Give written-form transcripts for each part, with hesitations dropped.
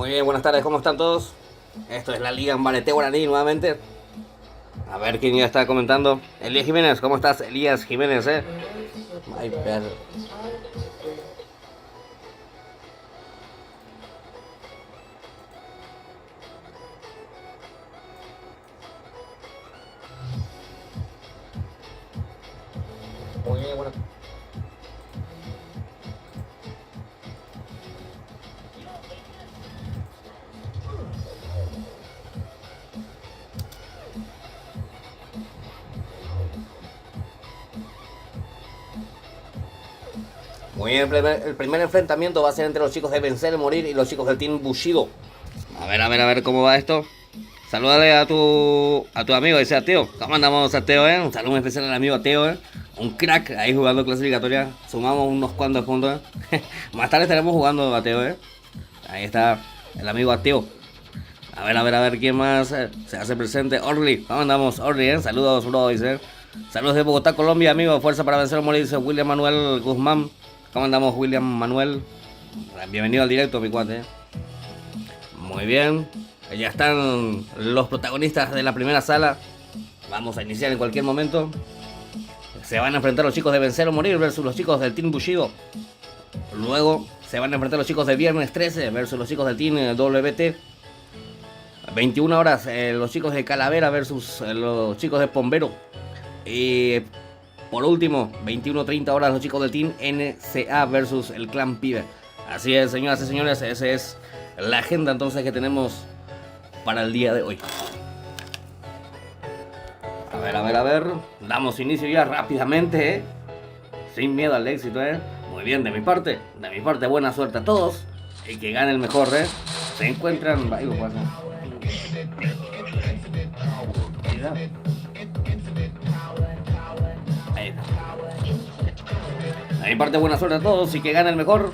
Muy bien, buenas tardes, ¿cómo están todos? Esto es la Liga en Barete Guaraní nuevamente. A ver quién ya está comentando. Elías Jiménez, ¿cómo estás? Elías Jiménez, Ay, perro. Muy bien, bueno. Muy bien, el primer enfrentamiento va a ser entre los chicos de Vencer, Morir y los chicos del Team Bushido. A ver cómo va esto. Salúdale a tu amigo, dice a Teo. ¿Cómo andamos a Teo, Un saludo especial al amigo Teo, Un crack ahí jugando clasificatoria. Sumamos unos cuantos puntos, Más tarde estaremos jugando a Teo, Ahí está el amigo Ateo. A ver quién más se hace presente. Orly, ¿cómo andamos? Orly, Saludos, bro, dice. Saludos de Bogotá, Colombia, amigo. Fuerza para vencer o morir, dice William Manuel Guzmán. ¿Cómo andamos, William Manuel? Bienvenido al directo, mi cuate. Muy bien. Ya están los protagonistas de la primera sala. Vamos a iniciar en cualquier momento. Se van a enfrentar los chicos de Vencer o Morir versus los chicos del Team Bushido. Luego se van a enfrentar los chicos de Viernes 13 versus los chicos del Team WT. 21 horas los chicos de Calavera versus los chicos de Pombero. Y por último, 21:30 horas los chicos del Team NCA versus el Clan Pibe. Así es, señoras y señores, esa es la agenda entonces que tenemos para el día de hoy. A ver. Damos inicio ya rápidamente, Sin miedo al éxito, Muy bien, de mi parte, buena suerte a todos. Y que gane el mejor, Se encuentran... Ahí lo paso. Ahí está. De mi parte, buena suerte a todos y que gane el mejor.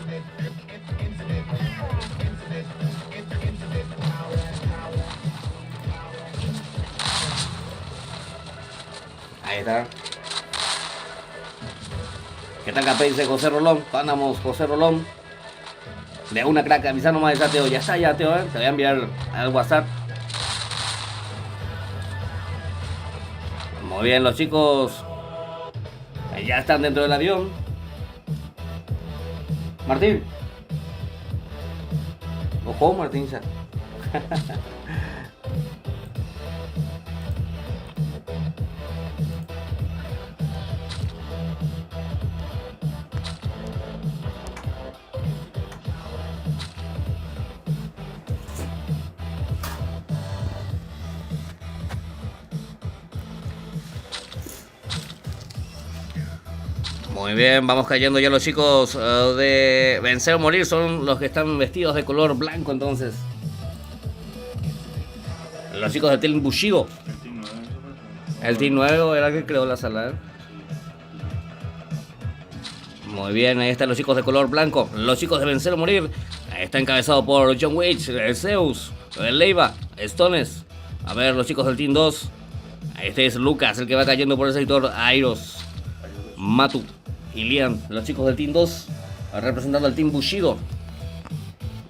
Ahí está. ¿Qué tal, Capé? Dice José Rolón. Andamos, José Rolón. De una crack, avisa nomás, Teo. Ya está, Teo, Te voy a enviar al WhatsApp. Muy bien, los chicos ya están dentro del avión. Martín. Ojo, Martín. Muy bien, vamos cayendo ya los chicos de Vencer o Morir. Son los que están vestidos de color blanco entonces. Los chicos del Team Bushido. El Team 9 era el que creó la sala. Muy bien, ahí están los chicos de color blanco. Los chicos de Vencer o Morir. Ahí está encabezado por John Wage, Zeus, Leiva, Stones. A ver, los chicos del Team 2. Este es Lucas, el que va cayendo por el sector. Airos, Matu y Liam, los chicos del Team 2, representando al Team Bushido.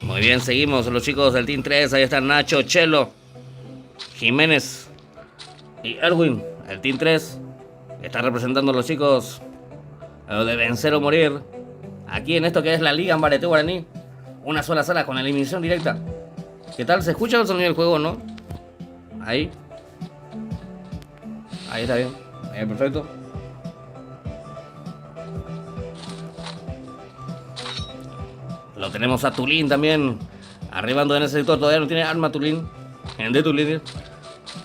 Muy bien, seguimos. Los chicos del Team 3, ahí están Nacho, Chelo, Jiménez y Erwin. El Team 3 está representando a los chicos de Vencer o Morir. Aquí en esto que es la Liga en Barete Guaraní. Una sola sala con eliminación directa. ¿Qué tal? ¿Se escucha el sonido del juego, no? Ahí está bien. Perfecto. Lo tenemos a Tulín también, arribando en ese sector. Todavía no tiene arma Tulín. De Tulín.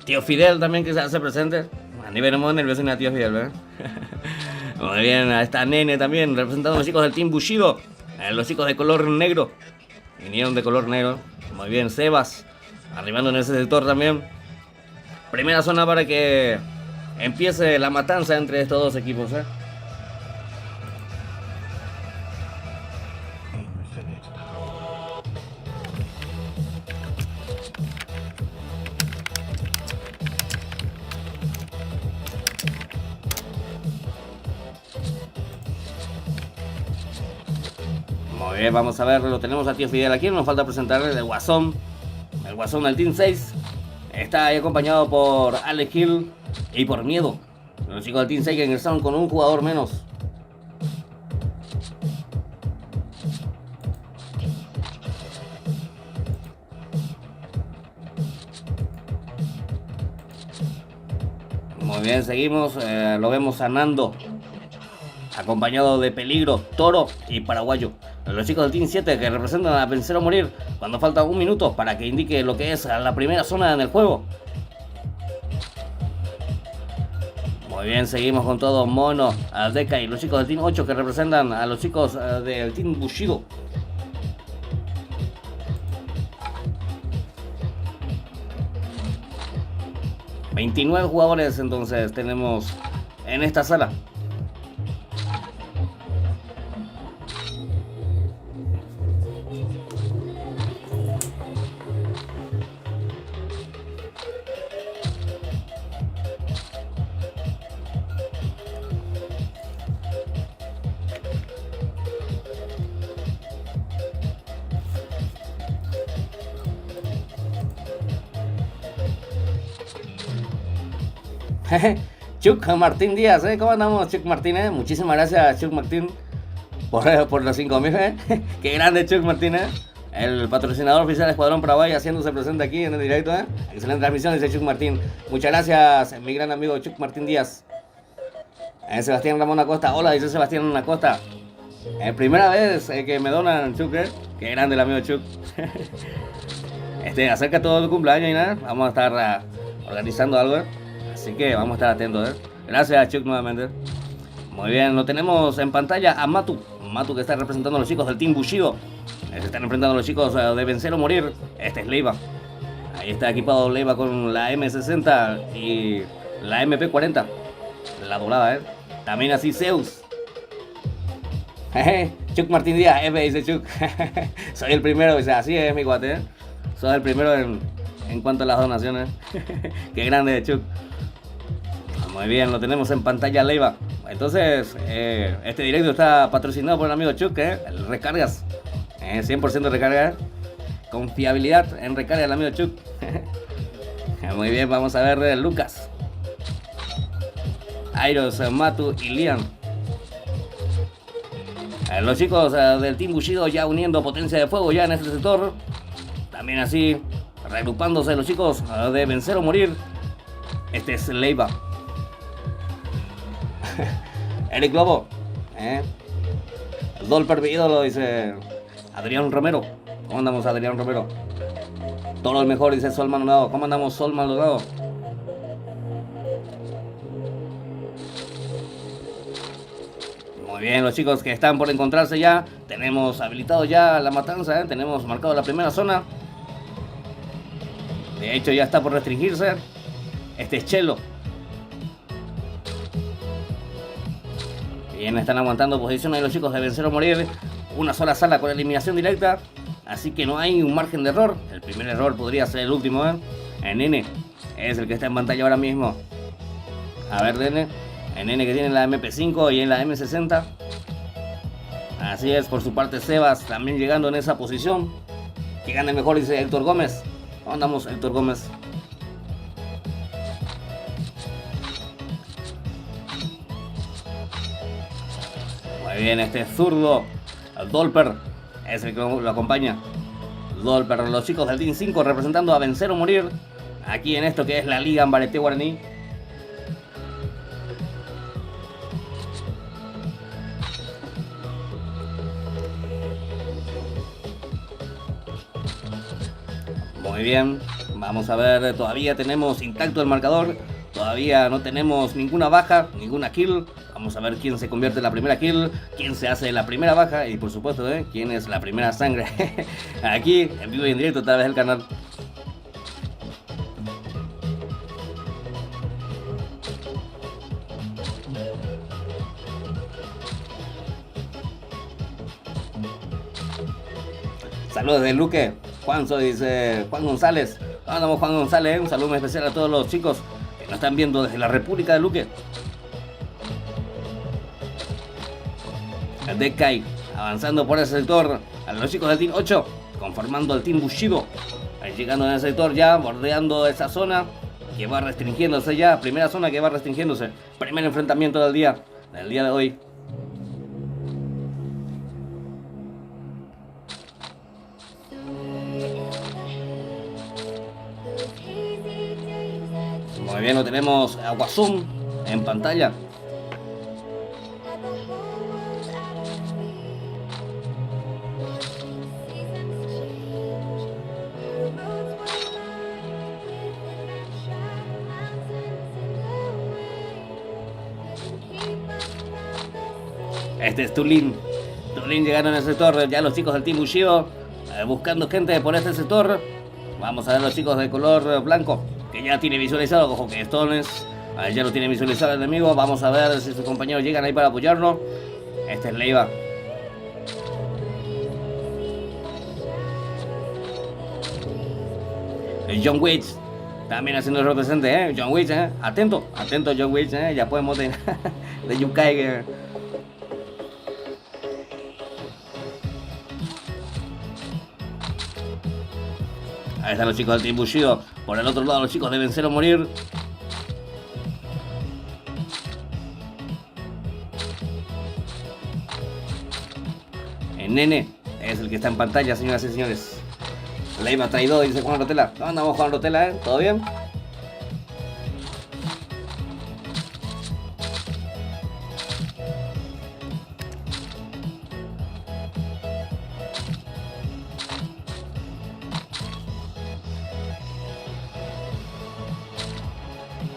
Tío Fidel también que se hace presente. A nivel nervioso a Tío Fidel, Muy bien, ahí está Nene también, representando a los chicos del Team Bushido. Los chicos de color negro. Vinieron de color negro. Muy bien, Sebas, arribando en ese sector también. Primera zona para que empiece la matanza entre estos dos equipos, Muy bien, vamos a ver, lo tenemos a Tío Fidel aquí, nos falta presentarle el Guasón del Team 6. Está ahí acompañado por Alex Hill y por Miedo. Los chicos del Team 6 que ingresaron con un jugador menos. Muy bien, seguimos, lo vemos a Nando, acompañado de Peligro, Toro y Paraguayo. Los chicos del Team 7 que representan a Vencer o Morir cuando falta un minuto para que indique lo que es la primera zona en el juego. Muy bien, seguimos con todo Mono, Deca y los chicos del Team 8 que representan a los chicos del Team Bushido. ...29 jugadores entonces tenemos en esta sala. Chuck Martín Díaz, ¿cómo andamos, Chuck Martín? Muchísimas gracias, Chuck Martín, por los 5.000, Qué grande, Chuck Martín, El patrocinador oficial de Escuadrón Paraguay haciéndose presente aquí en el directo, Excelente transmisión, dice Chuck Martín. Muchas gracias, mi gran amigo Chuck Martín Díaz. Sebastián Ramón Acosta, hola, dice Sebastián Acosta. Primera vez que me donan, Chuck, Qué grande el amigo Chuck. Acerca todo tu cumpleaños y nada, vamos a estar organizando algo, Así que vamos a estar atentos, Gracias, Chuck, nuevamente. Muy bien, lo tenemos en pantalla a Matu que está representando a los chicos del Team Bushido. Se están enfrentando a los chicos de Vencer o Morir. Este es Leiva. Ahí está equipado Leiva con la M60 y la MP40. La doblada, También así Zeus. Chuck Martín Díaz, F, dice Chuck. Soy el primero, dice, así es mi guate, Soy el primero en cuanto a las donaciones. Qué grande, Chuck. Muy bien, lo tenemos en pantalla Leiva. Entonces, este directo está patrocinado por el amigo Chuck, el Recargas. 100% recarga. Confiabilidad en recarga del amigo Chuck. Muy bien, vamos a ver Lucas, Airos, Matu y Liam. Los chicos del Team Bushido ya uniendo potencia de fuego ya en este sector. También así, reagrupándose los chicos de Vencer o Morir. Este es Leiva. Eric Globo, el Dolper ídolo, dice Adrián Romero. ¿Cómo andamos, Adrián Romero? Todo lo mejor, dice Sol Maldonado. ¿Cómo andamos, Sol Maldonado? Muy bien, los chicos que están por encontrarse ya. Tenemos habilitado ya la matanza, Tenemos marcado la primera zona. De hecho ya está por restringirse. Este es Chelo. Bien, están aguantando posición ahí los chicos de Vencer o Morir. Una sola sala con eliminación directa. Así que no hay un margen de error. El primer error podría ser el último, El Nene es el que está en pantalla ahora mismo. A ver, Nene. El Nene que tiene la MP5 y en la M60. Así es, por su parte Sebas también llegando en esa posición. Que gane mejor, dice Héctor Gómez. ¿Cómo andamos, Héctor Gómez? Muy bien, este zurdo, Dolper, es el que lo acompaña. Dolper, los chicos del Team 5 representando a Vencer o Morir. Aquí en esto que es la Liga Ambarete Guaraní. Muy bien, vamos a ver, todavía tenemos intacto el marcador. Todavía no tenemos ninguna baja, ninguna kill. Vamos a ver quién se convierte en la primera kill, quién se hace la primera baja y por supuesto, quién es la primera sangre. Aquí, en vivo y en directo a través del canal. Saludos de Luque. Dice Juan González. Andamos, Juan González. Un saludo muy especial a todos los chicos que nos están viendo desde la República de Luque. Decay, avanzando por ese sector a los chicos del Team 8, conformando el Team Bushido. Llegando en el sector ya, bordeando esa zona que va restringiéndose ya. Primera zona que va restringiéndose. Primer enfrentamiento del día de hoy. Muy bien, lo tenemos a Wasum en pantalla. Este es Tulin. Tulin llegaron al sector, ya los chicos del Team Bushido buscando gente por este sector. Vamos a ver los chicos de color blanco, que ya tiene visualizado, ojo que Stones ya lo tiene visualizado el enemigo. Vamos a ver si sus compañeros llegan ahí para apoyarlo. Este es Leiva. John Witch también haciendo el rol presente, John Witch, atento John Witch, ya podemos de Yukai. Ahí están los chicos del Team Bushido. Por el otro lado los chicos de Vencer o Morir. El nene es el que está en pantalla, señoras y señores. Leiva traído, dice Juan Rotela. ¿Cómo andamos, Juan Rotela? ¿Todo bien?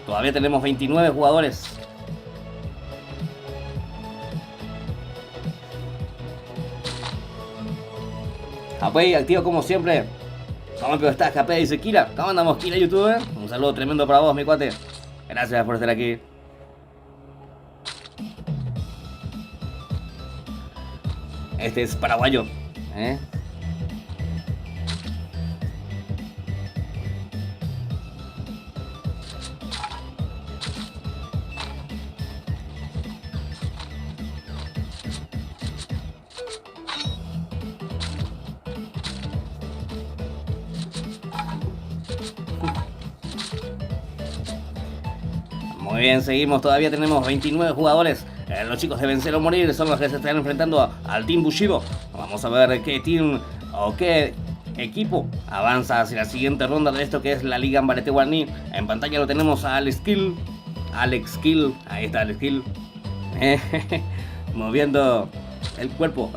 Todavía tenemos 29 jugadores. Japey, activo como siempre. ¿Cómo estás, Japey? Dice Kira. ¿Cómo andamos, Kira, youtuber? Un saludo tremendo para vos, mi cuate. Gracias por estar aquí. Este es paraguayo, Muy bien, seguimos, todavía tenemos 29 jugadores. Los chicos de Vencer o Morir son los que se están enfrentando al Team Bushido. Vamos a ver qué team o qué equipo avanza hacia la siguiente ronda de esto que es la Liga Ambarete Guarani. En pantalla lo tenemos a Alex Kill, ahí está Alex Kill, moviendo el cuerpo.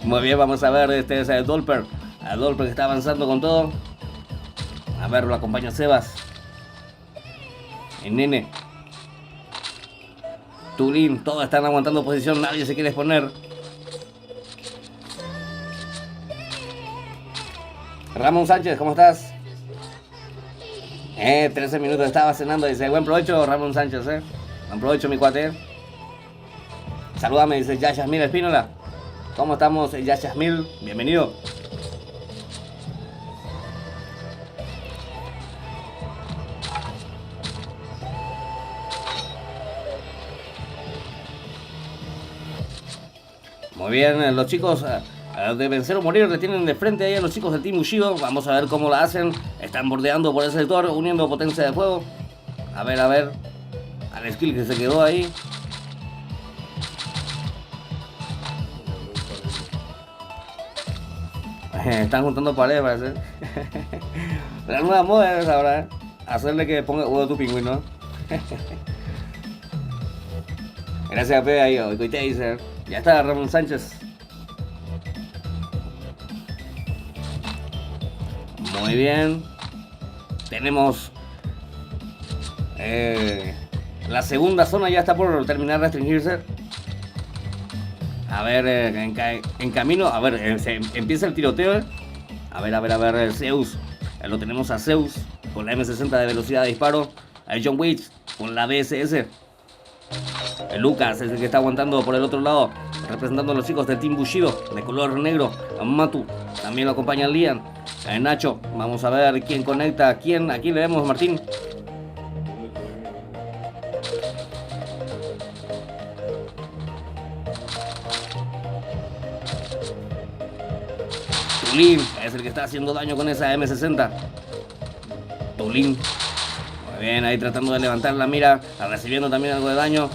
Muy bien, vamos a ver, este es el Dolper. El Dolper que está avanzando con todo. A ver, lo acompaña Sebas. El nene. Tulín, todos están aguantando posición, nadie se quiere exponer. Ramón Sánchez, ¿cómo estás? 13 minutos estaba cenando, dice, buen provecho Ramón Sánchez, buen provecho mi cuate. Salúdame, dice Yashasmil Espínola. ¿Cómo estamos, Yashasmil? Bienvenido. Muy bien, los chicos de Vencer o Morir retienen de frente ahí a los chicos del Team Bushido. Vamos a ver cómo la hacen. Están bordeando por ese sector, uniendo potencia de fuego. A ver. Al skill que se quedó ahí. Están juntando paredes, parece. La nueva moda es ahora, hacerle que ponga huevo a tu pingüino. Gracias, Pepe, ahí, hoy te dice. Ya está Ramón Sánchez. Muy bien. Tenemos la segunda zona ya está por terminar de restringirse. A ver, en camino. A ver, empieza el tiroteo. A ver, Zeus. Lo tenemos a Zeus con la M60 de velocidad de disparo. A John Witch con la BSS. Lucas es el que está aguantando por el otro lado, representando a los chicos del Team Bushido de color negro. Matu también lo acompaña Lian. Nacho, vamos a ver quién conecta a quién. Aquí le vemos Martín. Tulín es el que está haciendo daño con esa M60. Tulín. Muy bien, ahí tratando de levantar la mira, recibiendo también algo de daño.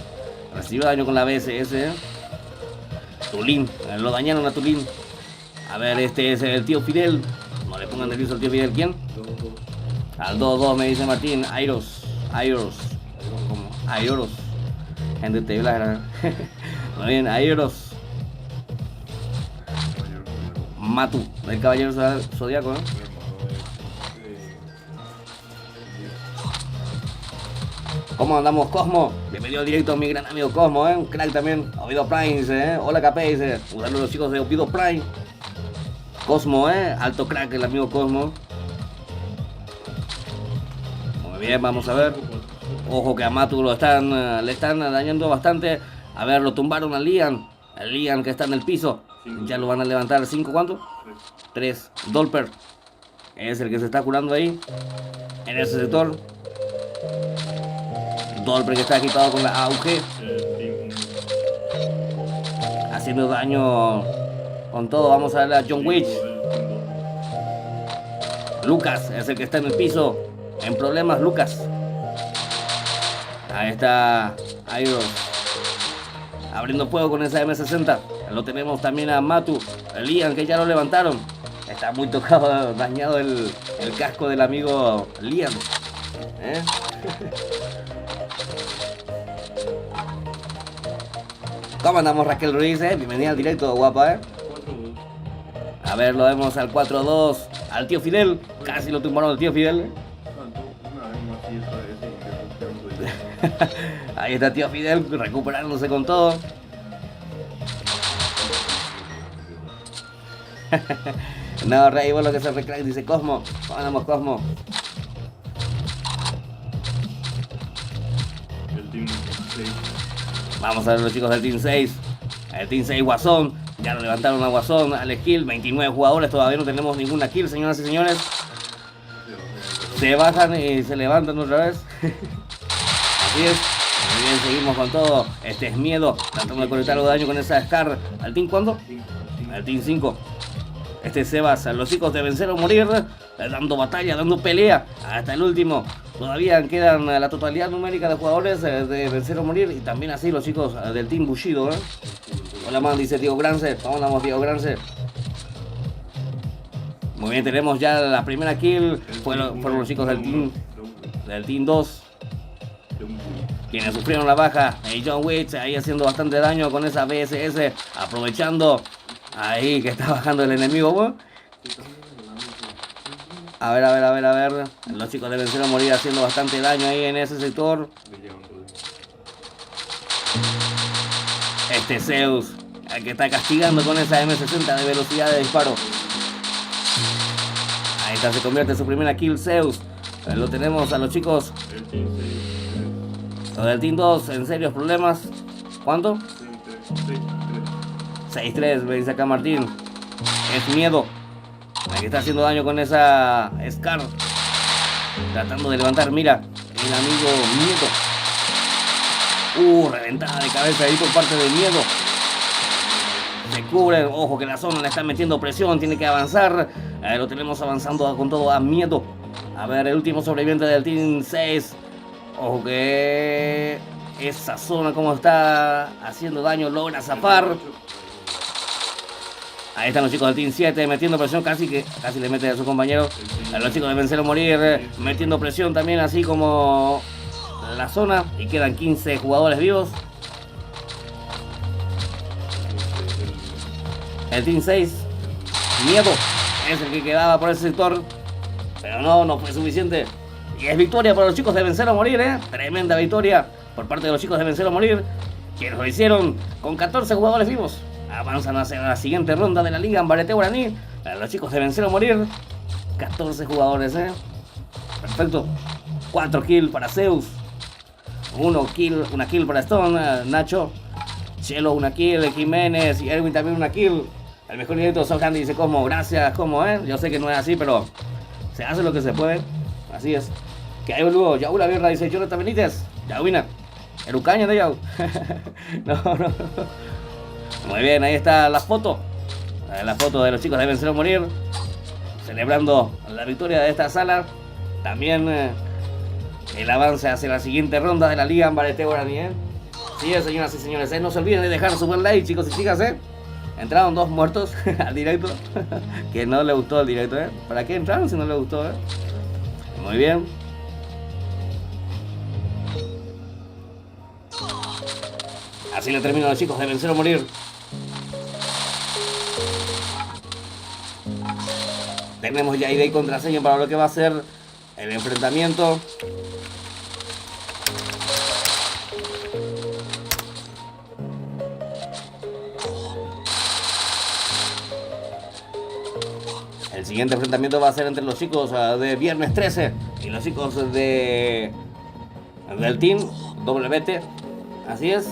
Recibió daño con la BSS. Tulín, lo dañaron a Tulín. A ver, este es el tío Fidel. No le pongan nervioso al tío Fidel. ¿Quién? Al 2-2 me dice Martín. Airos. ¿Cómo? Airos. Gente te habla. Muy bien, Airos. Matu, del caballero zodiaco, ¿eh? ¿Cómo andamos, Cosmo? Bienvenido al directo, mi gran amigo Cosmo, ¿eh? Un crack también. Ovido Prime dice, ¿eh? Hola, KP, dice. Un saludo a los chicos de Ovido Prime. Cosmo, ¿eh? Alto crack el amigo Cosmo. Muy bien, vamos a ver. Ojo que a Matu le están dañando bastante. A ver, lo tumbaron a Lian. El Lian que está en el piso. Ya lo van a levantar. ¿5 cuánto? 3. Dolper es el que se está curando ahí. En ese sector. Dolper que está equipado con la AUG. Haciendo daño con todo. Vamos a ver a John Witch. Lucas es el que está en el piso. En problemas, Lucas. Ahí está Iron. Abriendo fuego con esa M60. Lo tenemos también a Matu. El Lian que ya lo levantaron. Está muy tocado, dañado el casco del amigo Lian. ¿Cómo andamos, Raquel Ruiz? Bienvenida al directo, guapa, A ver, lo vemos al 4-2. Al tío Fidel. Casi lo tumbaron al tío Fidel. Ahí está tío Fidel recuperándose con todo. No, Rey, vos lo que se recrack, dice Cosmo. ¿Cómo andamos, Cosmo? El Team 6. Vamos a ver los chicos del Team 6. El Team 6 Guasón. Ya lo levantaron a Guasón, al kill. 29 jugadores, todavía no tenemos ninguna kill, señoras y señores. Se bajan y se levantan otra vez. Así es. Muy bien, seguimos con todo. Este es Miedo, tratando de conectar algo de daño con esa Scar. ¿Al Team cuándo? Al Team 5. Este es Sebas, los chicos de Vencer o Morir, dando batalla, dando pelea hasta el último. Todavía quedan la totalidad numérica de jugadores de Vencer o Morir y también así los chicos del Team Bushido. Hola, man, dice Diego Grance. ¿Cómo andamos, Diego Grance? Muy bien, tenemos ya la primera kill. Fueron los chicos del Team 2. Quienes sufrieron la baja. John Witch ahí haciendo bastante daño con esa BSS. Aprovechando ahí que está bajando el enemigo. ¿No? A ver. Los chicos de Vencer o Morir haciendo bastante daño ahí en ese sector. Este Zeus, el que está castigando con esa M60 de velocidad de disparo. Ahí está, se convierte en su primera kill Zeus. Lo tenemos a los chicos. Los del Team 2 en serios problemas. ¿Cuánto? 6-3, me dice acá Martín. Es Miedo. El que está haciendo daño con esa Scar. Tratando de levantar, mira. El amigo Miedo. Reventada de cabeza ahí por parte de Miedo. Se cubre, ojo que la zona le está metiendo presión, tiene que avanzar. Lo tenemos avanzando con todo a Miedo. A ver, el último sobreviviente del Team 6. Ojo que esa zona como está haciendo daño, logra zafar. Ahí están los chicos del Team 7 metiendo presión, casi le mete a su compañero. A los chicos de Vencer o Morir metiendo presión también, así como la zona. Y quedan 15 jugadores vivos. El Team 6, Miedo, es el que quedaba por ese sector. Pero no fue suficiente. Y es victoria para los chicos de Vencer o Morir, Tremenda victoria por parte de los chicos de Vencer o Morir, quienes lo hicieron con 14 jugadores vivos. Avanzan hacia la siguiente ronda de la Liga Ambarete Guaraní. Los chicos de Vencer o Morir, 14 jugadores, Perfecto. 4 kills para Zeus. Una kill para Stone, Nacho. Chelo una kill, Jiménez y Erwin también una kill. El mejor directo Sohan dice como, gracias, como, Yo sé que no es así, pero se hace lo que se puede. Así es. Que hay luego, Yau la Guerra dice Jonathan Benítez. Yauina. Erucaña de Yau. No. Muy bien, ahí está la foto. La foto de los chicos de Vencer o Morir, celebrando la victoria de esta sala. También el avance hacia la siguiente ronda de la Liga Ambarete Guaraní. Sí, señoras y señores, no se olviden de dejar su buen like, chicos y chicas. Entraron 2 muertos al directo. Que no le gustó el directo. ¿Para qué entraron si no le gustó? Muy bien. Así le terminan los chicos de Vencer o Morir. Tenemos ya ID y contraseña para lo que va a ser el enfrentamiento. El siguiente enfrentamiento va a ser entre los chicos de Viernes 13 y los chicos del Team WT. Así es.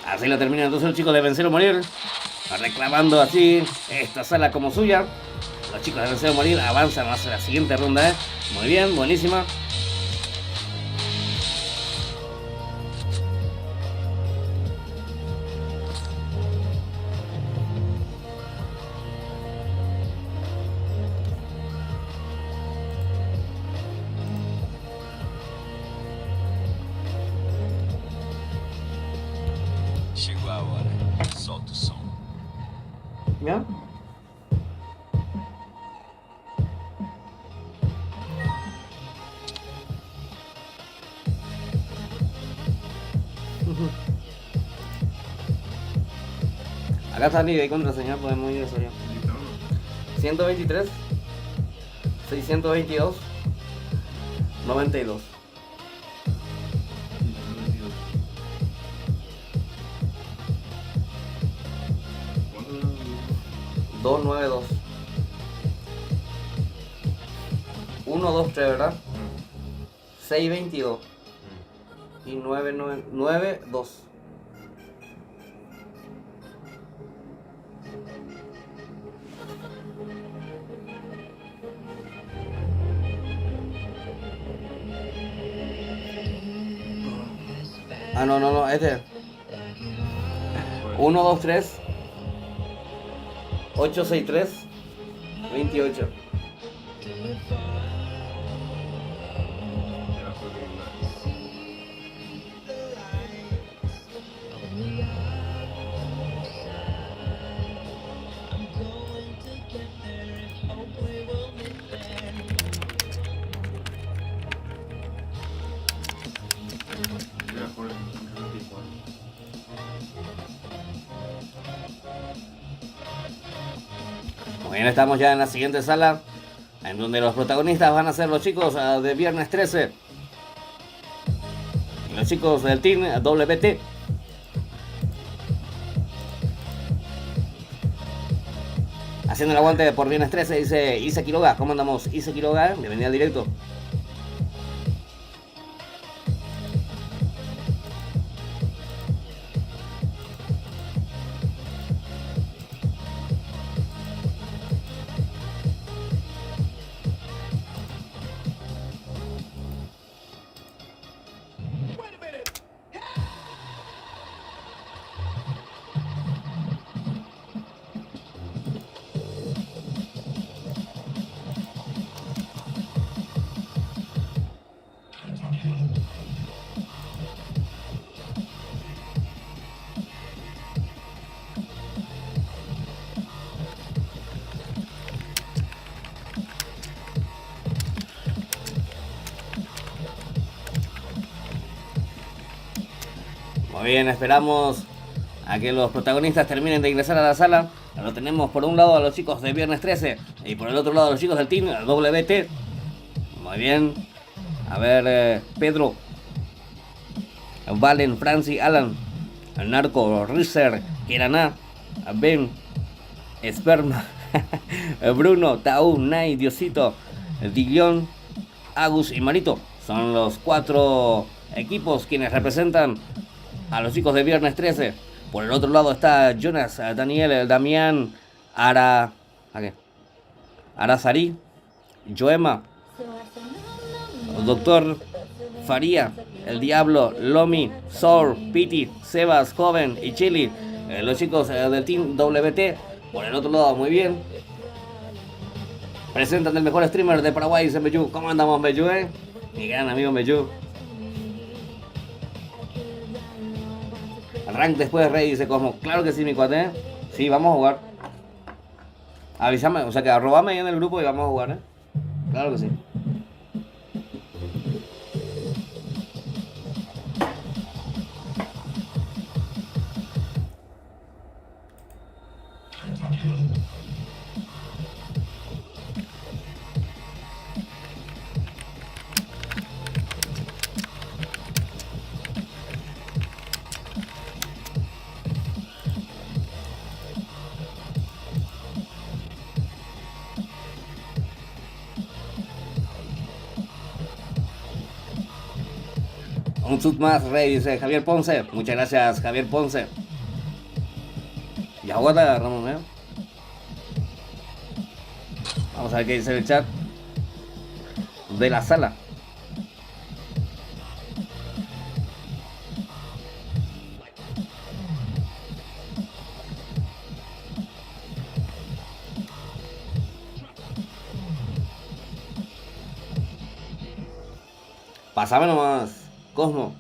Así la termina entonces el chico de Vencer o Morir, reclamando así esta sala como suya. Los chicos de Vencer o Morir avanzan hacia la siguiente ronda. Muy bien, buenísima. Chegou a hora. Solta o som. ¿Ya? Acá está el ID y contraseña, podemos ir eso ya. 123 622 92 292 123, ¿verdad? 622 y 992. Ah, no, este. 123 863 28. Muy bien, estamos ya en la siguiente sala, en donde los protagonistas van a ser los chicos de Viernes 13 y los chicos del Team WT. Haciendo el aguante por Viernes 13 dice Isa Quiroga. ¿Cómo andamos, Isa Quiroga? Bienvenida al directo. Muy bien, esperamos a que los protagonistas terminen de ingresar a la sala. Lo tenemos por un lado a los chicos de Viernes 13 y por el otro lado a los chicos del Team WT. Muy bien. A ver, Pedro, Valen, Franci, Alan, Narco, Rizer, Keraná, Ben, Esperma, Bruno, Tau, Nai, Diosito, Dillon, Agus y Marito. Son los 4 equipos quienes representan a los chicos de Viernes 13. Por el otro lado está Jonas, Daniel, Damián, Ara... ¿A qué? Arazari, Joema, Doctor, Faría, El Diablo, Lomi, Sor, Piti, Sebas, Joven y Chili. Los chicos del Team WT. Por el otro lado, muy bien. Presentan el mejor streamer de Paraguay, dice Meyú. ¿Cómo andamos, Meyú, Mi gran amigo Meyú. Rank después de Rey, dice Cosmo. Claro que sí, mi cuate, Sí, vamos a jugar. Avísame, o sea que arrobame ahí en el grupo y vamos a jugar, Claro que sí. Un sub más, Rey, dice Javier Ponce. Muchas gracias, Javier Ponce. Ya aguanta, Ramón, Vamos a ver qué dice el chat de la sala. Pásame nomás, Cosmo.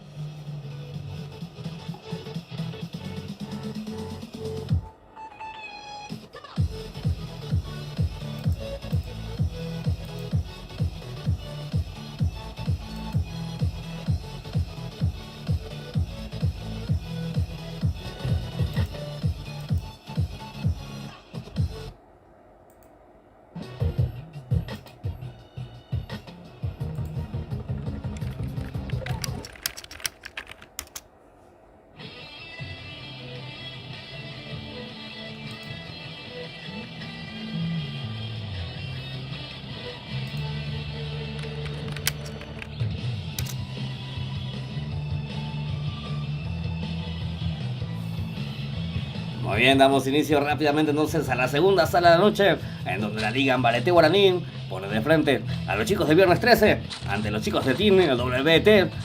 Muy bien, damos inicio rápidamente entonces a la segunda sala de la noche, en donde la Liga Ambarete Guaraní pone de frente a los chicos de Viernes 13 ante los chicos de Team el WT.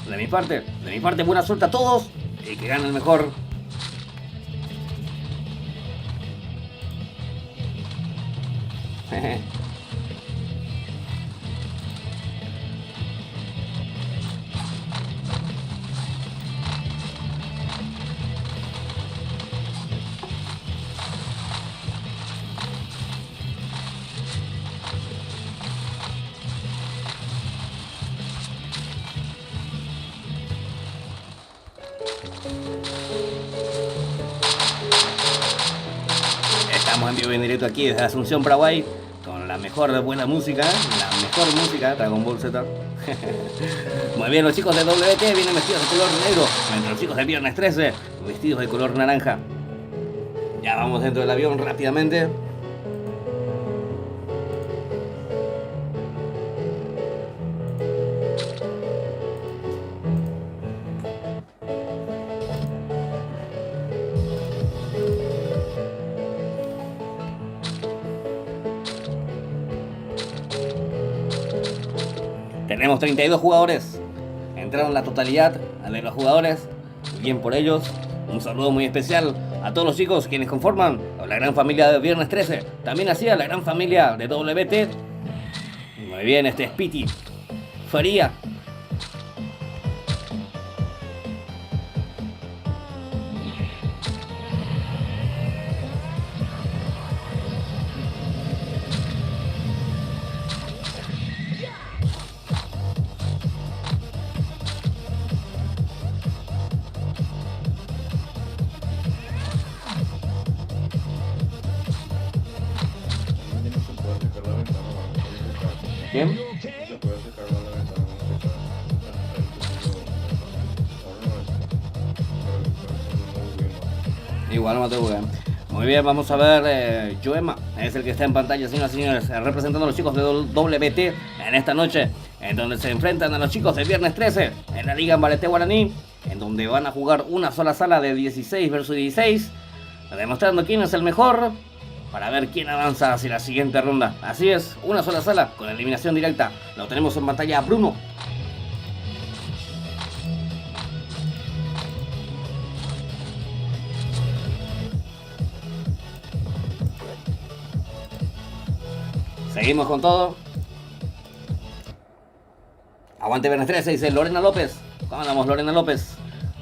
De mi parte, buena suerte a todos y que gane el mejor. Estamos en vivo y en directo aquí desde Asunción, Paraguay, con la mejor buena música, Dragon Ball Z. Muy bien, los chicos de WT vienen vestidos de color negro, mientras los chicos de Viernes 13 vestidos de color naranja. Ya vamos dentro del avión rápidamente. Tenemos 32 jugadores. Entraron la totalidad de los jugadores. Bien por ellos. Un saludo muy especial a todos los chicos quienes conforman la gran familia de Viernes 13. También hacía la gran familia de WT. Muy bien, este es Piti, Faría. ¿Quién? Igual no te voy. Muy bien, vamos a ver. Joema es el que está en pantalla, señoras y señores, representando a los chicos de WT en esta noche, en donde se enfrentan a los chicos de Viernes 13 en la Liga Ambarete Guaraní, en donde van a jugar una sola sala de 16 versus 16, demostrando quién es el mejor. para ver quién avanza hacia la siguiente ronda. Así es, una sola sala con eliminación directa. Lo tenemos en pantalla Bruno. Seguimos con todo. Aguante Viernes 13, dice Lorena López. ¿Cómo andamos, Lorena López?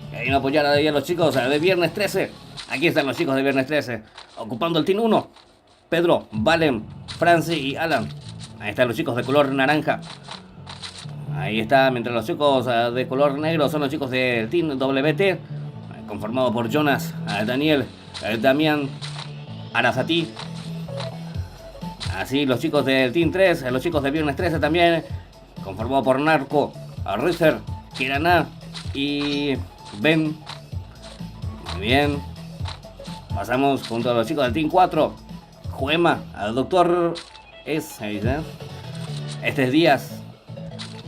Que vienen a apoyar a los chicos de Viernes 13. Aquí están los chicos de Viernes 13. Ocupando el Team 1. Pedro, Valen, Franci y Alan. Ahí están los chicos de color naranja. Ahí está, mientras los chicos de color negro son los chicos del Team WT. Conformado por Jonas, Daniel, Damián, Arafati. Así los chicos del Team 3, los chicos de Viernes 13 también. Conformado por Narco, Rizer, Kirana y Ben. Muy bien. Pasamos junto a los chicos del Team 4. Juema, al Doctor S. Este es Díaz,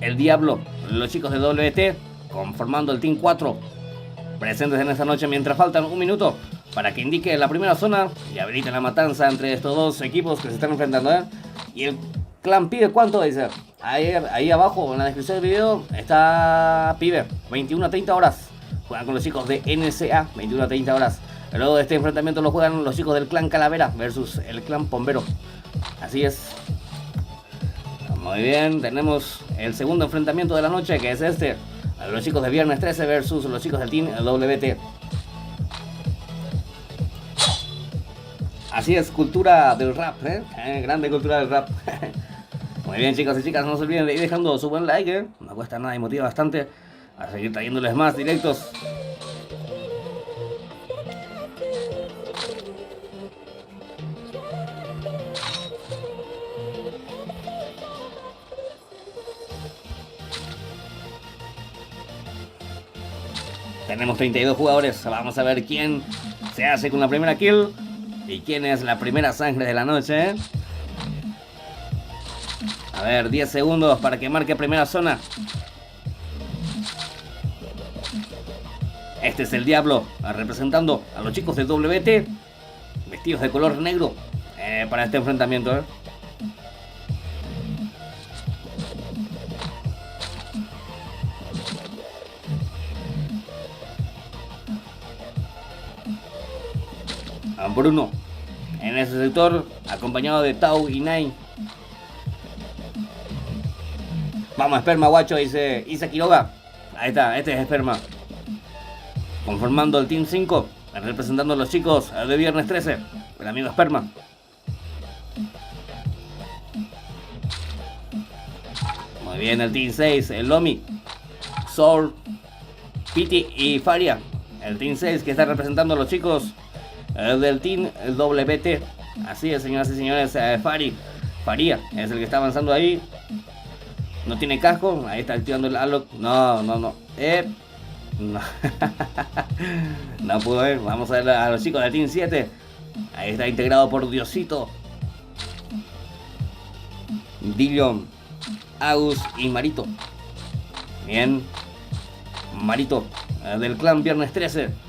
el Diablo, los chicos de WT. Conformando el Team 4. Presentes en esta noche mientras faltan un minuto para que indique la primera zona y habilite la matanza entre estos dos equipos que se están enfrentando. Y el clan Pibe, ¿cuánto dice? Ahí abajo en la descripción del video está Pibe, 21 a 30 horas. Juegan con los chicos de NSA, 21 a 30 horas. Luego de este enfrentamiento lo juegan los chicos del clan Calavera versus el clan Pombero. Así es. Muy bien, tenemos el segundo enfrentamiento de la noche, que es este. Los chicos de Viernes 13 versus los chicos del Team WT. Así es, cultura del rap, grande cultura del rap. Muy bien, chicos y chicas, no se olviden de ir dejando su buen like, no cuesta nada y motiva bastante a seguir trayéndoles más directos. Tenemos 32 jugadores, vamos a ver quién se hace con la primera kill y quién es la primera sangre de la noche. A ver, 10 segundos para que marque primera zona. Este es el Diablo, representando a los chicos del WT, vestidos de color negro para este enfrentamiento. Bruno en ese sector, acompañado de Tau y Nai. Vamos, Esperma, guacho, dice Isa Quiroga. Ahí está, este es Esperma. Conformando el Team 5, representando a los chicos de Viernes 13, el amigo Esperma. Muy bien, el Team 6, el Lomi, Soul, Piti y Faria. El Team 6 que está representando a los chicos del Team WT. Así es, señoras y señores, Faria es el que está avanzando ahí. No tiene casco, ahí está activando el Alok. No. No. No pudo ver. Vamos a ver a los chicos del Team 7. Ahí está integrado por Diosito, Dillon, Agus y Marito. Bien, Marito del clan Viernes 13.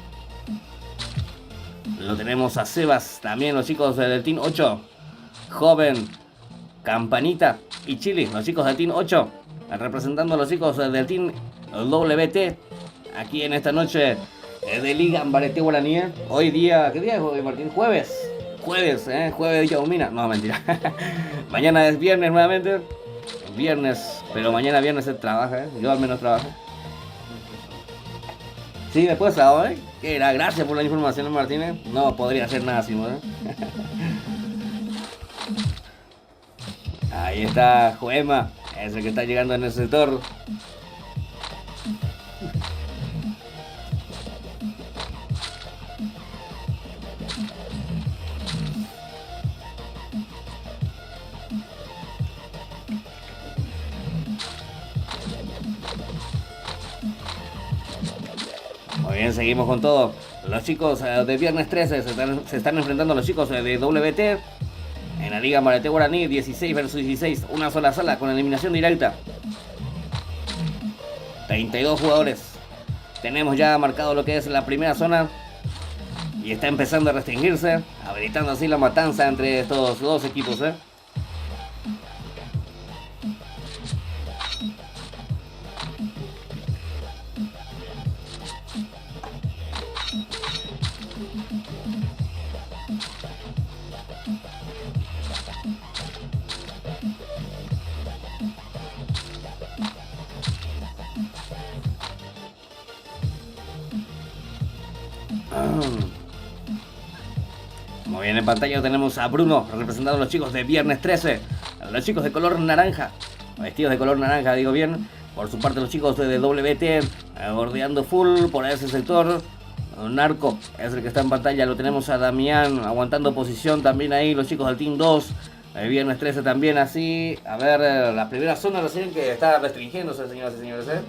Lo tenemos a Sebas, también los chicos del Team 8. Joven, Campanita y Chili, los chicos del Team 8. Representando a los chicos del Team WT. Aquí en esta noche de Liga Ambarete Guaraní. Hoy día, ¿qué día es hoy, Martín? Jueves, jueves de Yaumina. No, mentira. Mañana es viernes nuevamente. Viernes, pero mañana viernes se trabaja, yo al menos trabajo. Sí, después sábado, que era, gracias por la información, Martínez. No podría hacer nada sin vos, Ahí está Juema, es el que está llegando en el sector. Muy bien, seguimos con todo. Los chicos de Viernes 13 se están enfrentando a los chicos de WT en la Liga Ambarete Guaraní, 16 versus 16, una sola sala con eliminación directa. 32 jugadores. Tenemos ya marcado lo que es la primera zona Y está empezando a restringirse, habilitando así la matanza entre estos dos equipos, ¿eh? Como bien en pantalla tenemos a Bruno representando a los chicos de Viernes 13, los chicos de color naranja, vestidos de color naranja, digo bien. Por su parte los chicos de WT bordeando full por ese sector. Narco es el que está en pantalla, lo tenemos a Damián aguantando posición también ahí, los chicos del Team 2. Viernes 13 también así. A ver, la primera zona recién que está restringiéndose, señoras y señores, ¿eh?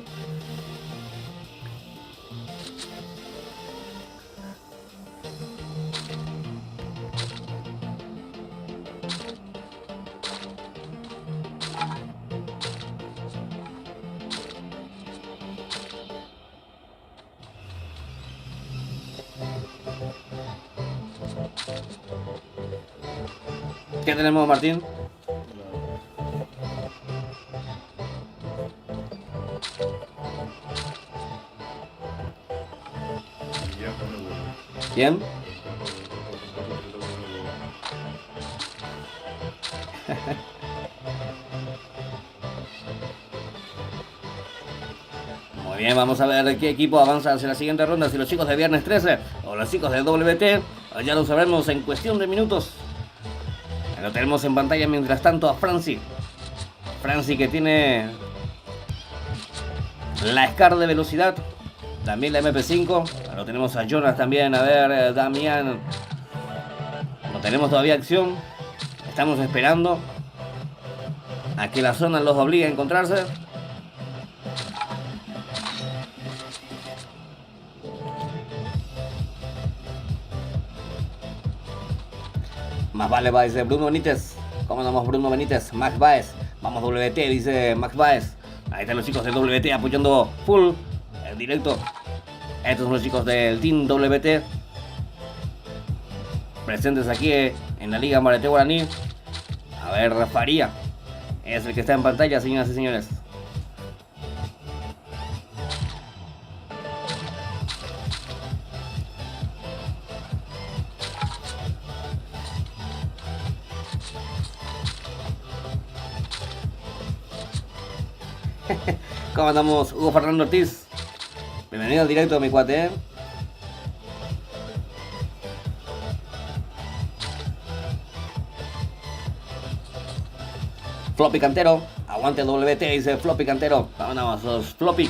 ¿Qué tenemos, Martín? ¿Quién? Muy bien, vamos a ver qué equipo avanza hacia la siguiente ronda, si los chicos de Viernes 13 o los chicos de WT. Ya lo sabremos en cuestión de minutos. Lo tenemos en pantalla mientras tanto a Franci. Franci que tiene la SCAR de velocidad. También la MP5. Lo tenemos a Jonas también. A ver, Damián. No tenemos todavía acción. Estamos esperando a que la zona los obligue a encontrarse. Más vale va, dice Bruno Benítez. ¿Cómo andamos, Bruno Benítez? Max Baez. Vamos WT, dice Max Baez. Ahí están los chicos de WT apoyando full en directo. Estos son los chicos del Team WT. Presentes aquí en la Liga Marete Guaraní. A ver, Faría es el que está en pantalla, señoras y señores. ¿Cómo andamos, Hugo Fernando Ortiz? Bienvenido al directo, mi cuate, ¿eh? Floppy Cantero, aguante WT, dice Floppy Cantero. Vámonos, los Floppy.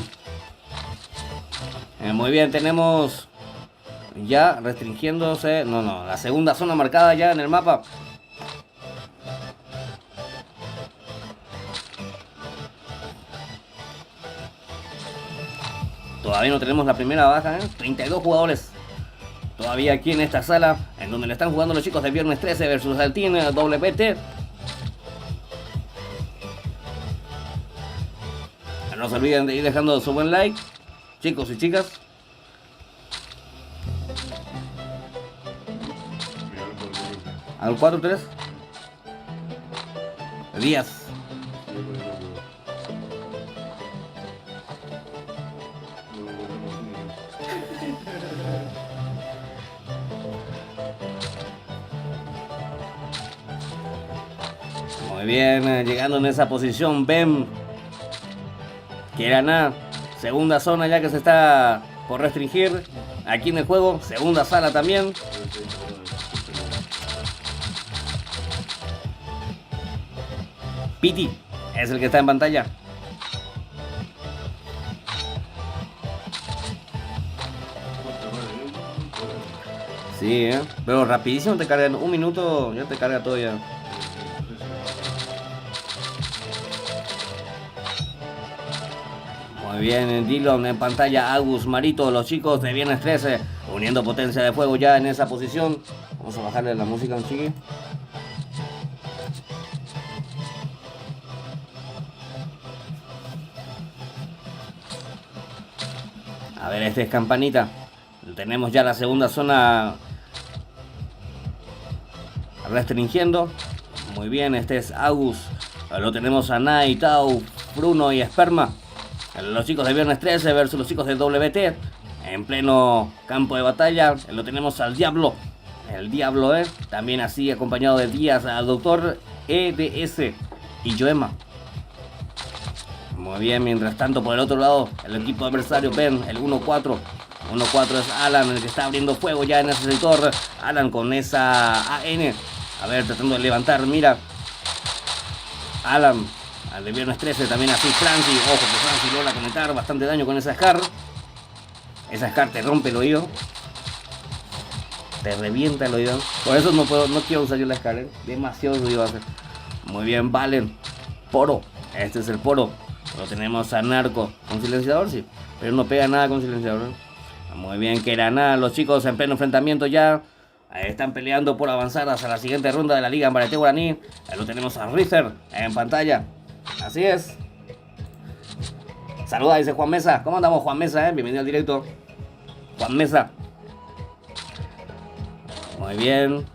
Muy bien, tenemos ya restringiéndose. No, la segunda zona marcada ya en el mapa. Todavía no tenemos la primera baja, ¿eh? 32 jugadores todavía aquí en esta sala, en donde le están jugando los chicos de Viernes 13 versus el Team WT. No se olviden de ir dejando su buen like, chicos y chicas. Al 4-3 Díaz. Muy bien, llegando en esa posición Ben. Que gana. Segunda zona ya que se está por restringir aquí en el juego. Segunda sala también. Piti es el que está en pantalla. Sí, pero rapidísimo te cargan. Un minuto ya te carga todo ya. Muy bien, Dillon en pantalla, Agus, Marito, los chicos de Viernes 13 uniendo potencia de fuego ya en esa posición. Vamos a bajarle la música a un chiqui. A ver, este es Campanita. Tenemos ya la segunda zona restringiendo. Muy bien, este es Agus. Lo tenemos a Nai, Tau, Bruno y Esperma. Los chicos de Viernes 13 versus los chicos de WT. En pleno campo de batalla. Lo tenemos al Diablo. El Diablo, también así acompañado de Díaz, al Doctor EDS y Joema. Muy bien, mientras tanto por el otro lado, el equipo adversario ven el 1-4. 1-4 es Alan, el que está abriendo fuego ya en ese sector. Alan con esa AN. A ver, tratando de levantar, mira. Alan, al de Viernes 13, también así Francis. Ojo que Francis logra conectar bastante daño con esa Scar. Esa Scar te rompe el oído. Te revienta el oído. Por eso no quiero usar yo la Scar, demasiado ruido va a hacer. Muy bien, Valen. Poro, este es el Poro. Lo tenemos a Narco. Con silenciador, sí. Pero no pega nada con silenciador. Muy bien, que era nada. Los chicos en pleno enfrentamiento ya. Están peleando por avanzar hacia la siguiente ronda de la Liga Ambarete Guaraní. Lo tenemos a Rizer en pantalla. Así es. Saluda, dice Juan Mesa. ¿Cómo andamos, Juan Mesa? Bienvenido al directo. Juan Mesa. Muy bien.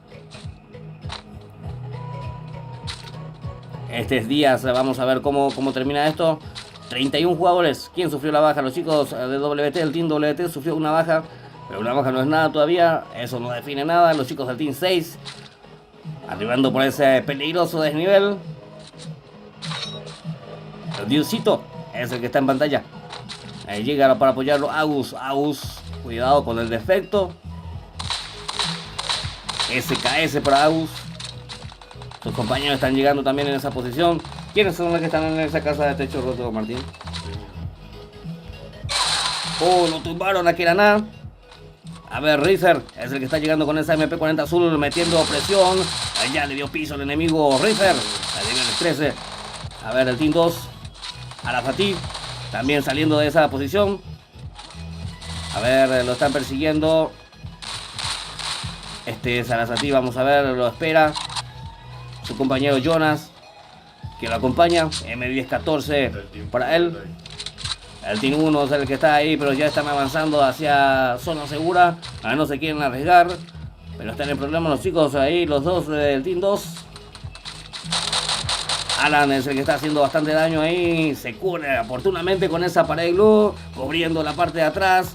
Este es Díaz. Vamos a ver cómo termina esto. 31 jugadores. ¿Quién sufrió la baja? Los chicos de WT, el Team WT sufrió una baja. Pero una baja no es nada todavía. Eso no define nada. Los chicos del Team 6. Arribando por ese peligroso desnivel. El Diosito es el que está en pantalla. Ahí llega para apoyarlo Agus. Cuidado con el defecto. SKS para Agus. Sus compañeros están llegando también en esa posición. ¿Quiénes son los que están en esa casa de techo roto, Martín? Oh, lo tumbaron a Kirana. A ver, Rizer es el que está llegando con esa MP40 azul, metiendo presión. Ya le dio piso al enemigo Rizer. La nivel 13. A ver, el Team 2. Arafati también saliendo de esa posición. A ver, lo están persiguiendo. Este es Arafati, vamos a ver, lo espera. Su compañero Jonas, que lo acompaña. M1014 para él. El Team 1 es el que está ahí, pero ya están avanzando hacia zona segura. No se quieren arriesgar, pero están en problemas los chicos ahí, los dos del Team 2. Alan es el que está haciendo bastante daño ahí. Se cubre oportunamente con esa pared de glue, cubriendo la parte de atrás.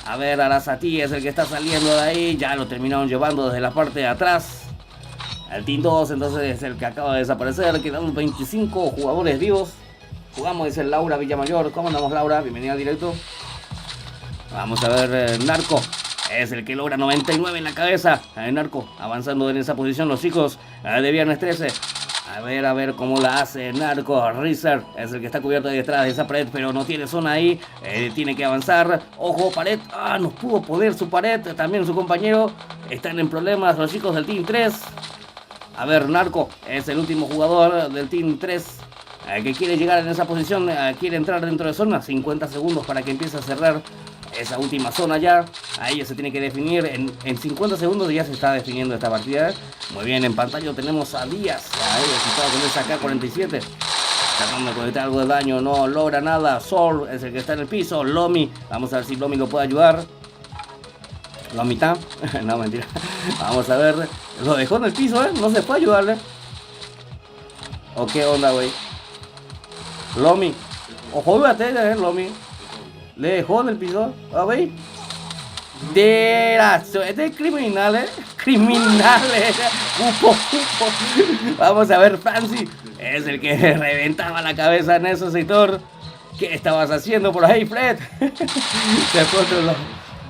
A ver, Arasati es el que está saliendo de ahí. Ya lo terminaron llevando desde la parte de atrás. El Team 2 entonces es el que acaba de desaparecer. Quedan 25 jugadores vivos. Jugamos, dice Laura Villamayor. ¿Cómo andamos, Laura? Bienvenida al directo. Vamos a ver, Narco es el que logra 99 en la cabeza. Narco avanzando en esa posición. Los chicos de Viernes 13. A ver cómo la hace Narco. Rizer es el que está cubierto detrás de esa pared, pero no tiene zona ahí. Tiene que avanzar. Ojo, pared. No pudo poner su pared. También su compañero. Están en problemas los chicos del Team 3. A ver, Narco es el último jugador del Team 3 que quiere llegar en esa posición. Quiere entrar dentro de zona. 50 segundos para que empiece a cerrar esa última zona ya. Ahí ya se tiene que definir. En 50 segundos ya se está definiendo esta partida. Muy bien, en pantalla tenemos a Díaz. Ahí está con esa K-47. Tratando de conectar algo de daño. No logra nada. Sol es el que está en el piso. Lomi. Vamos a ver si Lomi lo puede ayudar. Lomi está. No, mentira. Vamos a ver. Lo dejó en el piso, no se puede ayudarle. ¿O qué onda, güey? Lomi. Ojo, véate, Lomi. Le dejó en el piso. A ver. Es de criminales. Criminales. Vamos a ver, Francis. Es el que reventaba la cabeza en ese sector. ¿Qué estabas haciendo por ahí, Fred? Se fue otro lado.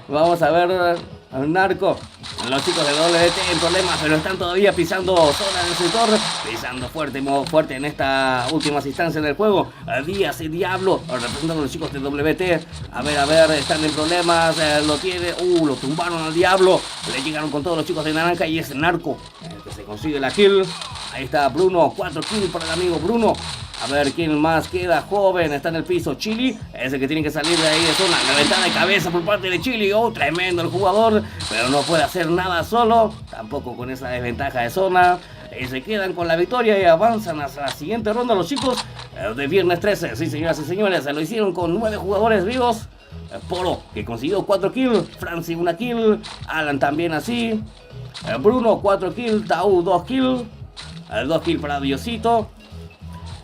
Vamos a ver al Narco. Los chicos de WT en problemas, pero están todavía pisando zona en el sector. Pisando fuerte, modo fuerte en estas últimas instancias del juego. Díaz y Diablo representando a los chicos de WT. A ver, están en problemas. Lo tiene. Lo tumbaron al Diablo. Le llegaron con todos los chicos de naranja y es Narco el que se consigue la kill. Ahí está Bruno. 4 kills para el amigo Bruno. A ver quién más queda. Joven está en el piso. Chili es el que tiene que salir de ahí de zona. La ventana de cabeza por parte de Chili. Tremendo el jugador. Pero no puede hacer nada solo. Tampoco con esa desventaja de zona. Y se quedan con la victoria y avanzan hasta la siguiente ronda los chicos de Viernes 13. Sí, señoras y señores. Se lo hicieron con 9 jugadores vivos. Poro, que consiguió 4 kills. Francis 1 kill. Alan también así. Bruno 4 kills. Tau 2 kills. 2 kills para Diosito.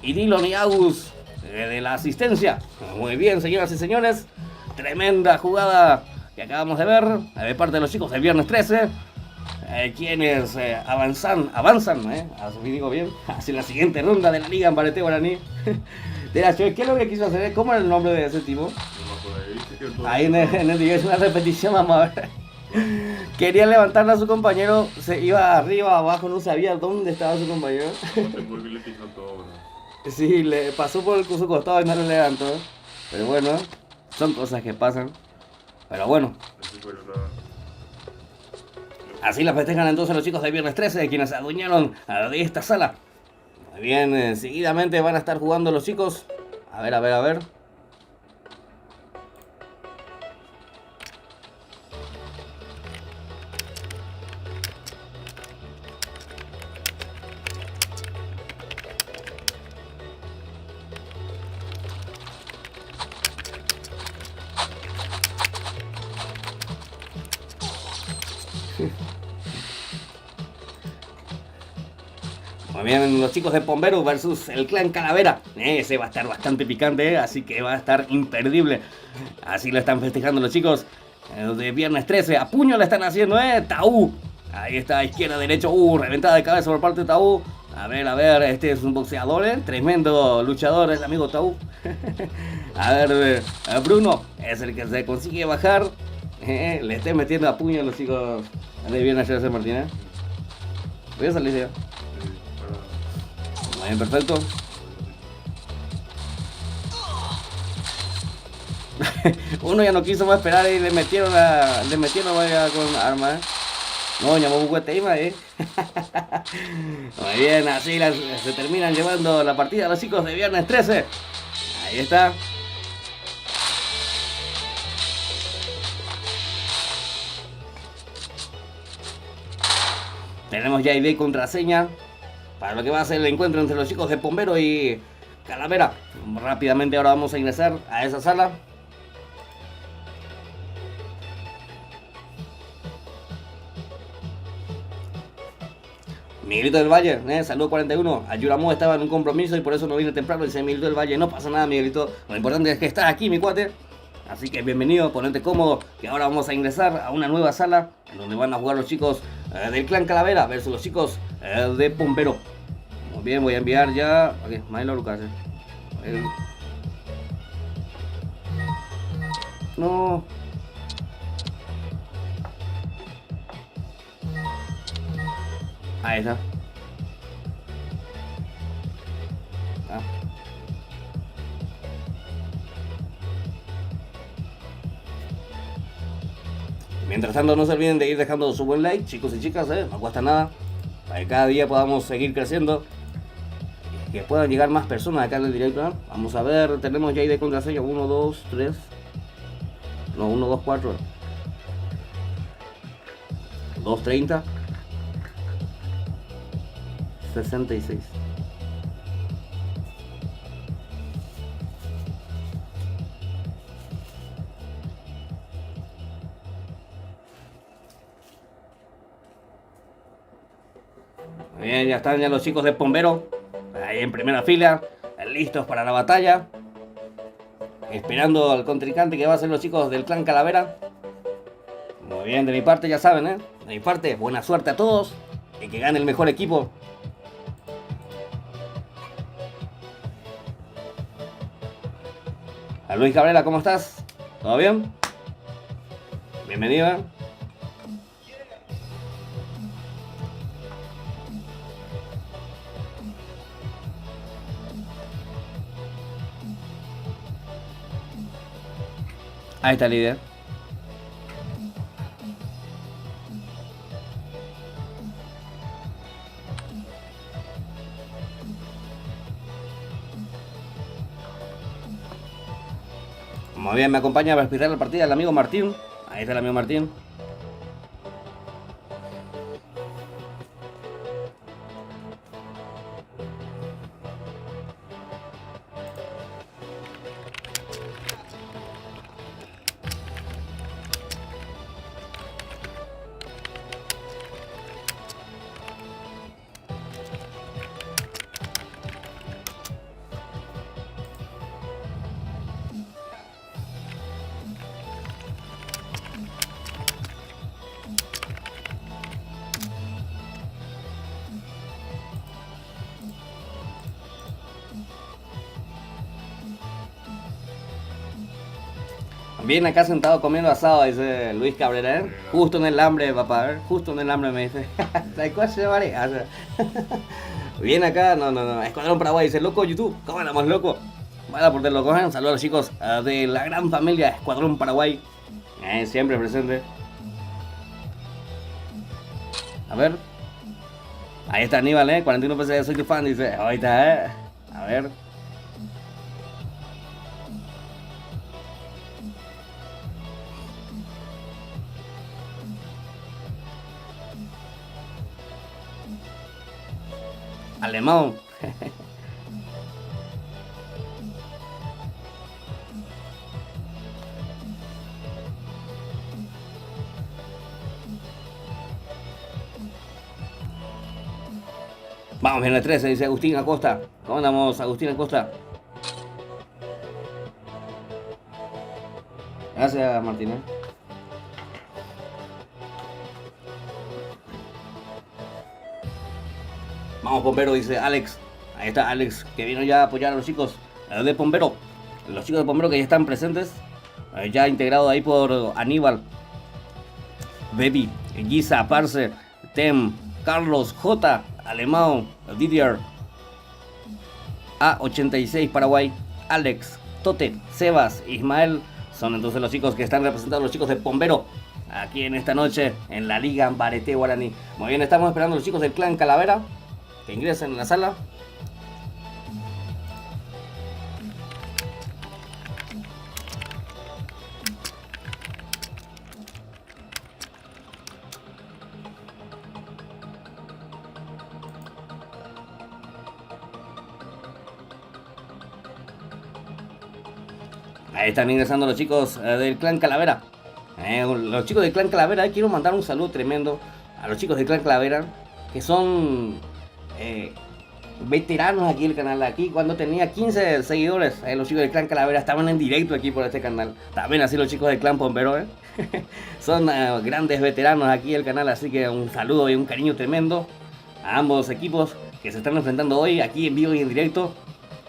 Y Dillon y Agus de la asistencia. Muy bien, señoras y señores. Tremenda jugada que acabamos de ver de parte de los chicos del viernes 13. Quienes avanzan, así digo bien, hacia la siguiente ronda de la Liga en Barete Guaraní. ¿Qué es lo que quiso hacer? ¿Cómo era el nombre de ese tipo? Ahí en el video es una repetición, vamos a ver. Quería levantarla a su compañero, se iba arriba, abajo, no sabía dónde estaba su compañero. Sí, le pasó por su costado y no le levantó. Pero bueno, son cosas que pasan. Pero bueno. Así la festejan entonces los chicos de viernes 13, quienes se adueñaron de esta sala. Muy bien, seguidamente van a estar jugando los chicos. A ver, a ver, a ver. Muy bien, los chicos de Pombero versus el clan Calavera. Ese va a estar bastante picante, así que va a estar imperdible. Así lo están festejando los chicos de viernes 13. A puño le están haciendo, Tau. Ahí está, izquierda, derecho. Reventada de cabeza por parte de Tau. A ver, este es un boxeador, tremendo luchador, el amigo Tau. A ver, Bruno es el que se consigue bajar. Le estoy metiendo a puño a los chicos de viernes 13, Martín. Voy a salir ya. Muy bien, perfecto. Uno ya no quiso más esperar y le metieron vaya con arma. No, llamó un guateima, Muy bien, así se terminan llevando la partida los chicos de viernes 13. Ahí está. Tenemos ya ID contraseña para lo que va a ser el encuentro entre los chicos de Pombero y Calavera. Rápidamente ahora vamos a ingresar a esa sala. Miguelito del Valle, saludo 41. Ayuramo estaba en un compromiso y por eso no vine temprano. Dice Miguelito del Valle, no pasa nada, Miguelito. Lo importante es que estás aquí, mi cuate. Así que bienvenido, ponete cómodo, que ahora vamos a ingresar a una nueva sala en donde van a jugar los chicos del clan Calavera versus los chicos de Pombero. Muy bien, voy a enviar ya. Ok, Milo Lucas. No. Ahí está. Mientras tanto, no se olviden de ir dejando su buen like, chicos y chicas, no cuesta nada. Para que cada día podamos seguir creciendo. Y que puedan llegar más personas acá en el directo. Vamos a ver, tenemos ya ID contraseña 1, 2, 3. No, 1, 2, 4. 230. 66. Bien, ya están ya los chicos de Pombero ahí en primera fila, listos para la batalla, esperando al contrincante que va a ser los chicos del clan Calavera. Muy bien, de mi parte ya saben, de mi parte, buena suerte a todos y que gane el mejor equipo. A Luis Cabrera, ¿cómo estás? ¿Todo bien? Bienvenido. Ahí está el líder. Muy bien, me acompaña a respirar la partida el amigo Martín. Ahí está el amigo Martín. Bien acá sentado comiendo asado, dice Luis Cabrera, ¿eh? Justo en el hambre, papá, ¿eh? Justo en el hambre me dice. ¿Sabes cuál se vale? Bien acá, no. Escuadrón Paraguay, dice, loco YouTube, ¿cómo andamos, loco? Vaya por lo cojan, saludos a los chicos de la gran familia Escuadrón Paraguay. Siempre presente. A ver. Ahí está Aníbal, 41 pesos, soy tu fan, dice. Ahí está, A ver. Alemán. Vamos en el 13, dice Agustín Acosta. ¿Cómo andamos, Agustín Acosta? Gracias, Martín. Vamos, Pombero, dice Alex. Ahí está Alex, que vino ya a apoyar a los chicos de Pombero. Los chicos de Pombero que ya están presentes. Ya integrado ahí por Aníbal, Baby, Giza, Parce, Tem, Carlos, J, Alemán, Didier, A86 Paraguay, Alex, Tote, Sebas, Ismael. Son entonces los chicos que están representando, los chicos de Pombero, aquí en esta noche en la Liga Bareté Guaraní. Muy bien, estamos esperando a los chicos del Clan Calavera que ingresen en la sala. Ahí están ingresando los chicos del Clan Calavera. Los chicos del Clan Calavera, quiero mandar un saludo tremendo a los chicos del Clan Calavera, que son veteranos aquí del canal. Aquí cuando tenía 15 seguidores, los chicos del Clan Calavera estaban en directo aquí por este canal. También así los chicos del Clan Pombero, son grandes veteranos aquí del canal, así que un saludo y un cariño tremendo a ambos equipos que se están enfrentando hoy aquí en vivo y en directo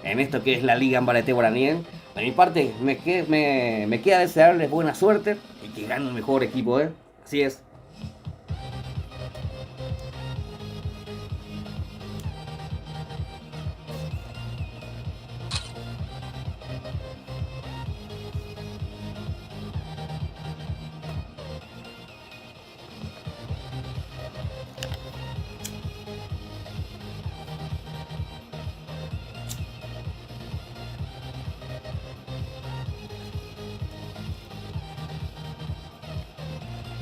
en esto que es la Liga Bareté Guaraní. De mi parte, me queda desearles buena suerte y que gane el mejor equipo, Así es.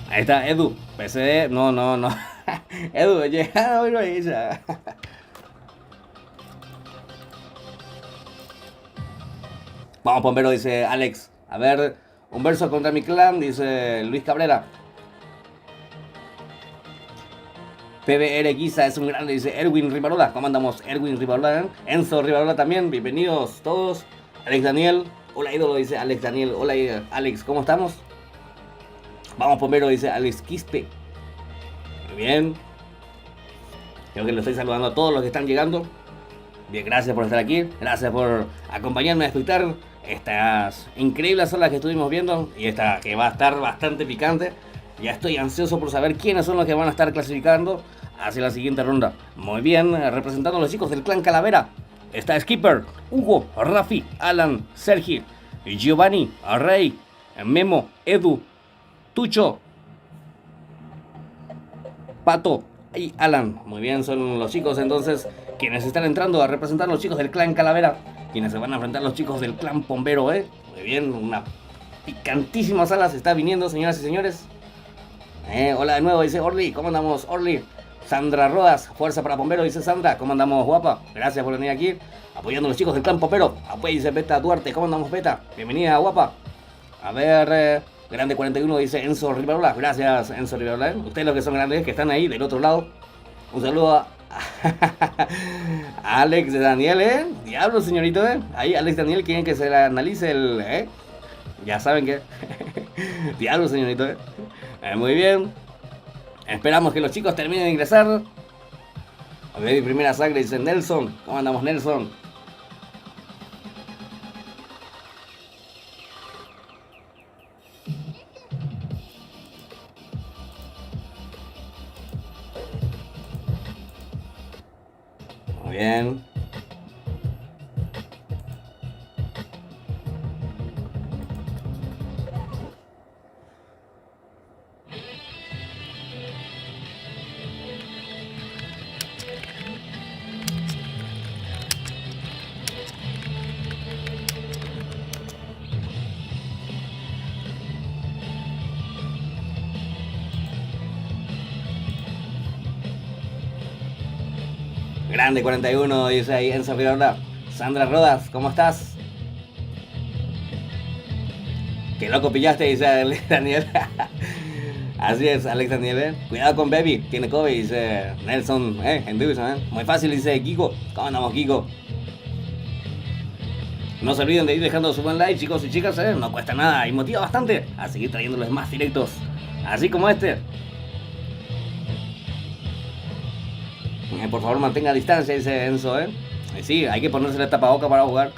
Ahí está Edu, PCD, no. Edu, llega hoy ahí ya. Vamos, Pombero, dice Alex. A ver, un verso contra mi clan, dice Luis Cabrera. PBR Giza es un grande, dice Erwin Rivarola. ¿Cómo andamos, Erwin Rivarola? Enzo Rivarola también, bienvenidos todos. Alex Daniel, hola ídolo, dice Alex Daniel. Hola Alex, ¿cómo estamos? Vamos, Pombero, dice Alex Quispe. Muy bien. Creo que lo estoy saludando a todos los que están llegando. Bien, gracias por estar aquí. Gracias por acompañarme a disfrutar estas increíbles olas que estuvimos viendo. Y esta que va a estar bastante picante. Ya estoy ansioso por saber quiénes son los que van a estar clasificando hacia la siguiente ronda. Muy bien, representando a los chicos del Clan Calavera. Está Skipper, Hugo, Rafi, Alan, Sergi, Giovanni, Rey, Memo, Edu, Tucho, Pato y Alan. Muy bien, son los chicos entonces quienes están entrando a representar a los chicos del Clan Calavera, quienes se van a enfrentar a los chicos del Clan Pombero, Muy bien, una picantísima sala se está viniendo, señoras y señores. Hola de nuevo, dice Orly. ¿Cómo andamos, Orly? Sandra Rodas, fuerza para Pombero, dice Sandra. ¿Cómo andamos, guapa? Gracias por venir aquí, apoyando a los chicos del Clan Pombero. Apoya, dice Beta Duarte. ¿Cómo andamos, Beta? Bienvenida, guapa. A ver, Grande 41, dice Enzo Rivarola. Gracias, Enzo Rivarola. Ustedes los que son grandes, que están ahí del otro lado. Un saludo a Alex Daniel, Diablo, señorito, Ahí Alex Daniel quieren que se le analice el, Ya saben que. Diablo, señorito, Muy bien. Esperamos que los chicos terminen de ingresar. A ver, mi primera sangre, dice Nelson. ¿Cómo andamos, Nelson? bien. Grande 41, dice ahí Enzo Figueroa. Sandra Rodas, ¿cómo estás? Qué loco pillaste, dice Alex Daniel. Así es, Alex Daniel, ¿eh? Cuidado con Baby, tiene COVID, dice Nelson, en Division, ¿eh? Muy fácil, dice Kiko. ¿Cómo andamos, Kiko? No se olviden de ir dejando su buen like, chicos y chicas, ¿eh? No cuesta nada y motiva bastante a seguir trayéndoles más directos, así como este. Por favor, mantenga distancia, dice Enzo, ¿eh? Sí, hay que ponerse la tapaboca para jugar.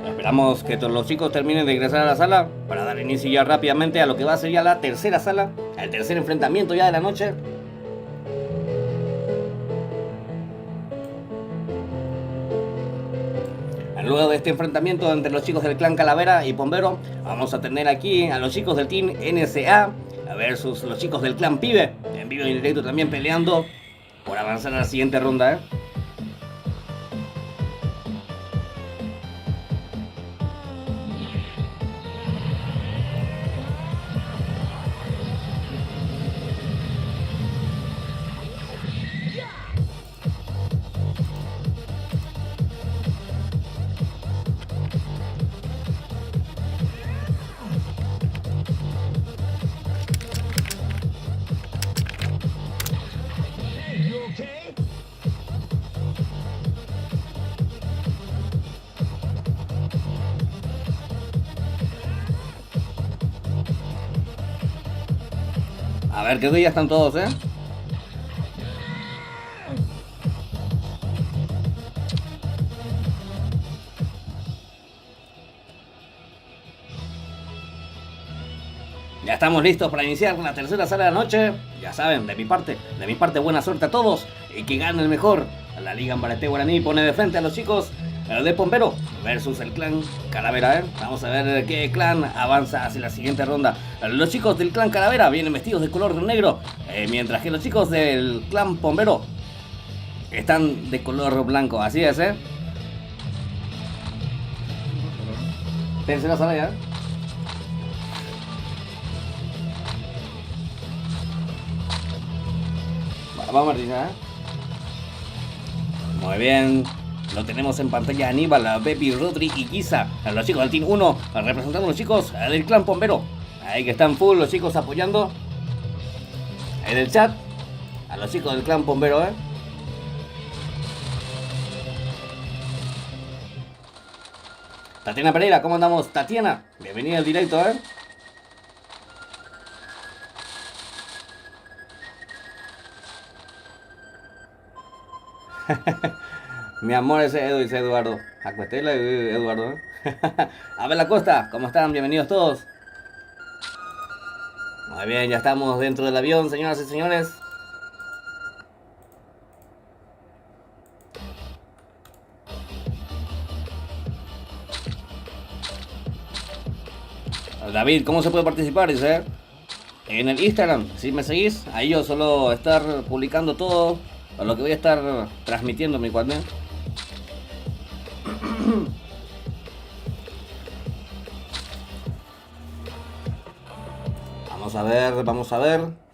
Esperamos que todos los chicos terminen de ingresar a la sala para dar inicio ya rápidamente a lo que va a ser ya la tercera sala, el tercer enfrentamiento ya de la noche. Luego de este enfrentamiento entre los chicos del clan Calavera y Pombero, vamos a tener aquí a los chicos del Team NSA versus los chicos del clan Pibe, en vivo y en directo también peleando por avanzar a la siguiente ronda, ¿eh? A ver, creo que ya están todos, ¿eh? Ya estamos listos para iniciar la tercera sala de la noche. Ya saben, de mi parte buena suerte a todos y que gane el mejor. La Liga Ambarete Guaraní pone de frente a los chicos de Pombero versus el clan Calavera, ¿eh? Vamos a ver qué clan avanza hacia la siguiente ronda. Los chicos del clan Calavera vienen vestidos de color negro, mientras que los chicos del clan Pombero están de color blanco. Así es, ¿eh? Tercera sala ya. Vamos, Martina, ¿eh? Muy bien. Lo tenemos en pantalla Aníbal, Baby, Rodri y Giza. A los chicos del Team 1 representando a los chicos del clan Pombero. Ahí que están full los chicos apoyando en el chat a los chicos del clan Pombero, ¿eh? Tatiana Pereira, ¿cómo andamos? Tatiana, bienvenida al directo, ¿eh? Mi amor, ese Edu, dice Eduardo. Acuestela, Eduardo, ¿eh? A ver la costa, ¿cómo están? Bienvenidos todos. Muy bien, ya estamos dentro del avión, señoras y señores. David, ¿cómo se puede participar? Dice, en el Instagram, si me seguís, ahí yo solo estar publicando todo lo que voy a estar transmitiendo en mi cuaderno. Vamos a ver, vamos a ver.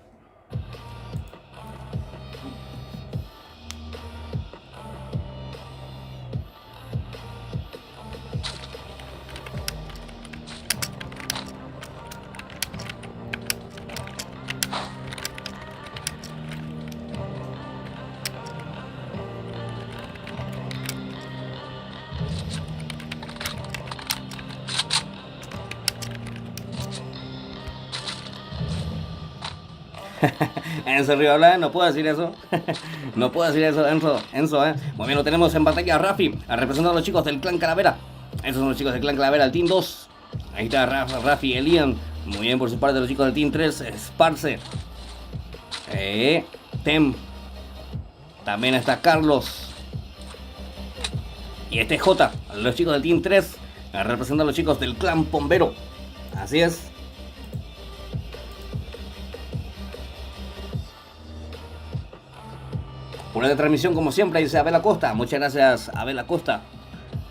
Enzo Rivarola, no puedo decir eso. No puedo decir eso, Enzo, Muy bien, lo tenemos en pantalla a Rafi, representando a los chicos del Clan Calavera. Esos son los chicos del Clan Calavera, el Team 2. Ahí está Rafi, Elian. Muy bien, por su parte, los chicos del Team 3, Sparce. Tem. También está Carlos. Y este es J, los chicos del Team 3, representando a los chicos del Clan Pombero. Así es. Por la transmisión, como siempre, dice Abel Acosta. Muchas gracias, Abel Acosta.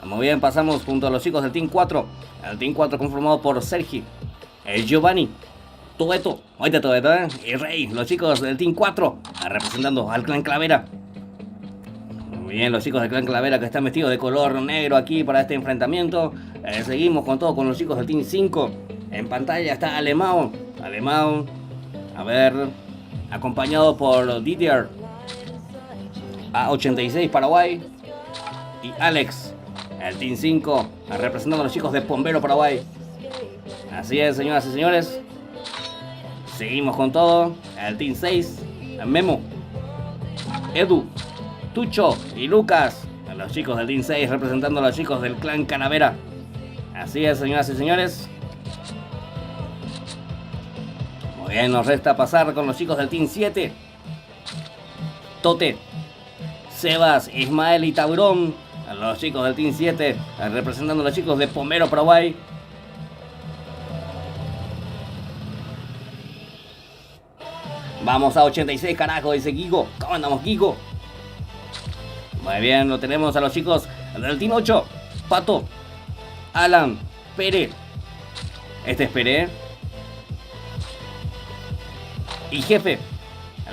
Muy bien, pasamos junto a los chicos del Team 4. El Team 4 conformado por Sergi, Giovanni, Tobeto, oíste Tobeto, y Rey, los chicos del Team 4, representando al Clan Calavera. Muy bien, los chicos del Clan Calavera que están vestidos de color negro aquí para este enfrentamiento. Seguimos con todo con los chicos del Team 5. En pantalla está Alemão, a ver, acompañado por Didier, A86 Paraguay, y Alex, el Team 5, representando a los chicos de Pombero Paraguay. Así es, señoras y señores. Seguimos con todo. El Team 6, Memo, Edu, Tucho y Lucas, los chicos del Team 6 representando a los chicos del Clan Calavera. Así es, señoras y señores. Muy bien, nos resta pasar con los chicos del Team 7. Tote, Sebas, Ismael y Taurón, los chicos del Team 7 representando a los chicos de Pombero Paraguay. Vamos a 86, carajo, dice Gigo. ¿Cómo andamos, Gigo? Muy bien, lo tenemos a los chicos del Team 8. Pato, Alan, Pere. Este es Pere. Y Jefe.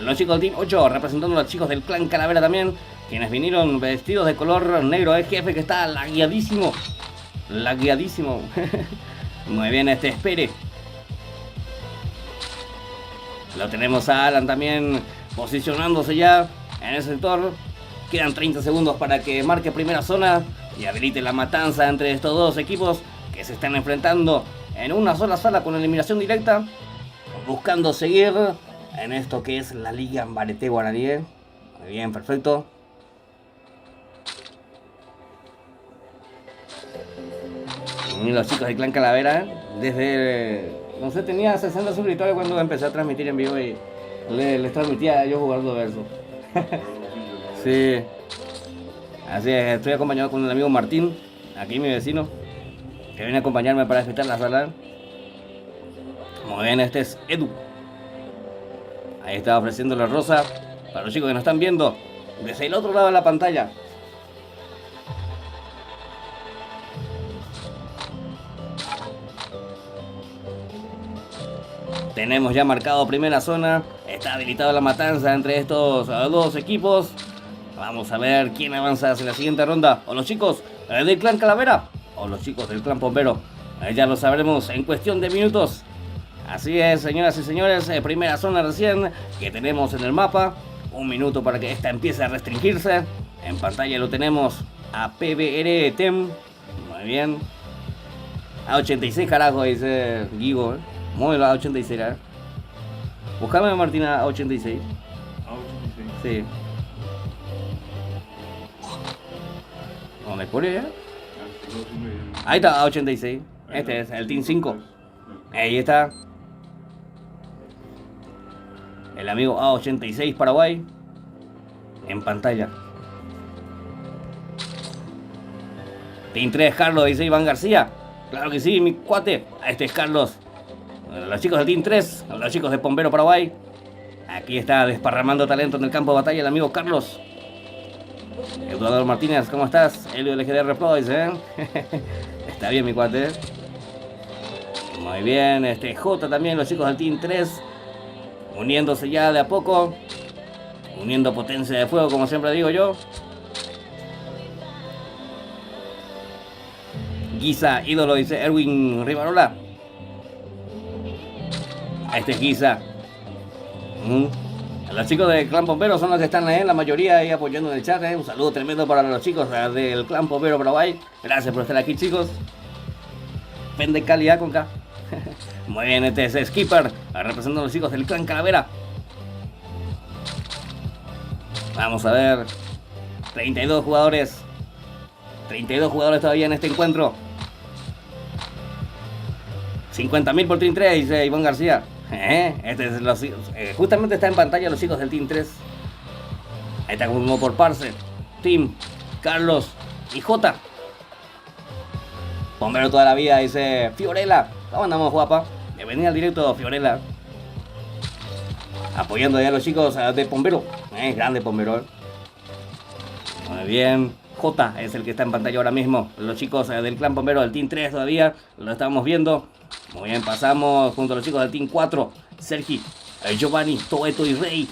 Los chicos del Team 8 representando a los chicos del Clan Calavera también, quienes vinieron vestidos de color negro. Es Jefe que está lagueadísimo. Lagueadísimo. Muy bien, este es Pere. Lo tenemos a Alan también posicionándose ya en el sector. Quedan 30 segundos para que marque primera zona y habilite la matanza entre estos dos equipos que se están enfrentando en una sola sala con eliminación directa, buscando seguir en esto que es la Liga Mbarete Guaraní. Muy bien, perfecto. Y los chicos del Clan Calavera, desde... no sé, tenía 60 suscriptores cuando empecé a transmitir en vivo y les transmitía a ellos jugando verso. Sí. Así es, estoy acompañado con el amigo Martín, aquí mi vecino, que viene a acompañarme para despejar la sala. Muy bien, este es Edu. Ahí está ofreciendo la rosa para los chicos que nos están viendo desde el otro lado de la pantalla. Tenemos ya marcado primera zona. Está habilitada la matanza entre estos dos equipos. Vamos a ver quién avanza hacia la siguiente ronda. O los chicos del Clan Calavera o los chicos del Clan Pombero. Ya lo sabremos en cuestión de minutos. Así es, señoras y señores. Primera zona recién que tenemos en el mapa. Un minuto para que esta empiece a restringirse. En pantalla lo tenemos a PBR Tem. Muy bien. A86 carajo, dice Gigo. Muy la A86, Buscame Martina A86. A86. Sí. ¿Dónde pone ya? Ahí está A86. Este es el Team 5. Ahí está. El amigo A86 Paraguay. En pantalla. Team 3 Carlos, dice Iván García. Claro que sí, mi cuate. Este es Carlos. Los chicos del Team 3, los chicos de Pombero Paraguay. Aquí está desparramando talento en el campo de batalla el amigo Carlos. Eduardo Martínez, ¿cómo estás? Elio LGDR Pro, dice, Está bien, mi cuate. Muy bien, este J también, los chicos del Team 3. Uniéndose ya de a poco. Uniendo potencia de fuego, como siempre digo yo. Guisa, ídolo, dice Erwin Rivarola. Este es Guisa. Los chicos del Clan Pombero son los que están ahí, la mayoría ahí apoyando en el chat. Un saludo tremendo para los chicos del Clan Pombero Paraguay. Gracias por estar aquí, chicos. Vende calidad con K. Muy bien, este es Skipper, representando a los chicos del Clan Calavera. Vamos a ver. 32 jugadores. 32 jugadores todavía en este encuentro. 50.000 por Team 3, dice Iván García. Justamente está en pantalla los chicos del Team 3. Ahí está como por Parse, Team, Carlos y J. Bombero toda la vida, dice Fiorella. ¿Cómo andamos, guapa? Bienvenida al directo, Fiorella. Apoyando ya a los chicos de Bombero. Grande Bombero. Muy bien. J es el que está en pantalla ahora mismo. Los chicos del clan Bombero del Team 3 todavía. Lo estamos viendo. Muy bien, pasamos junto a los chicos del Team 4. Sergi, Giovanni, Toeto y Rey.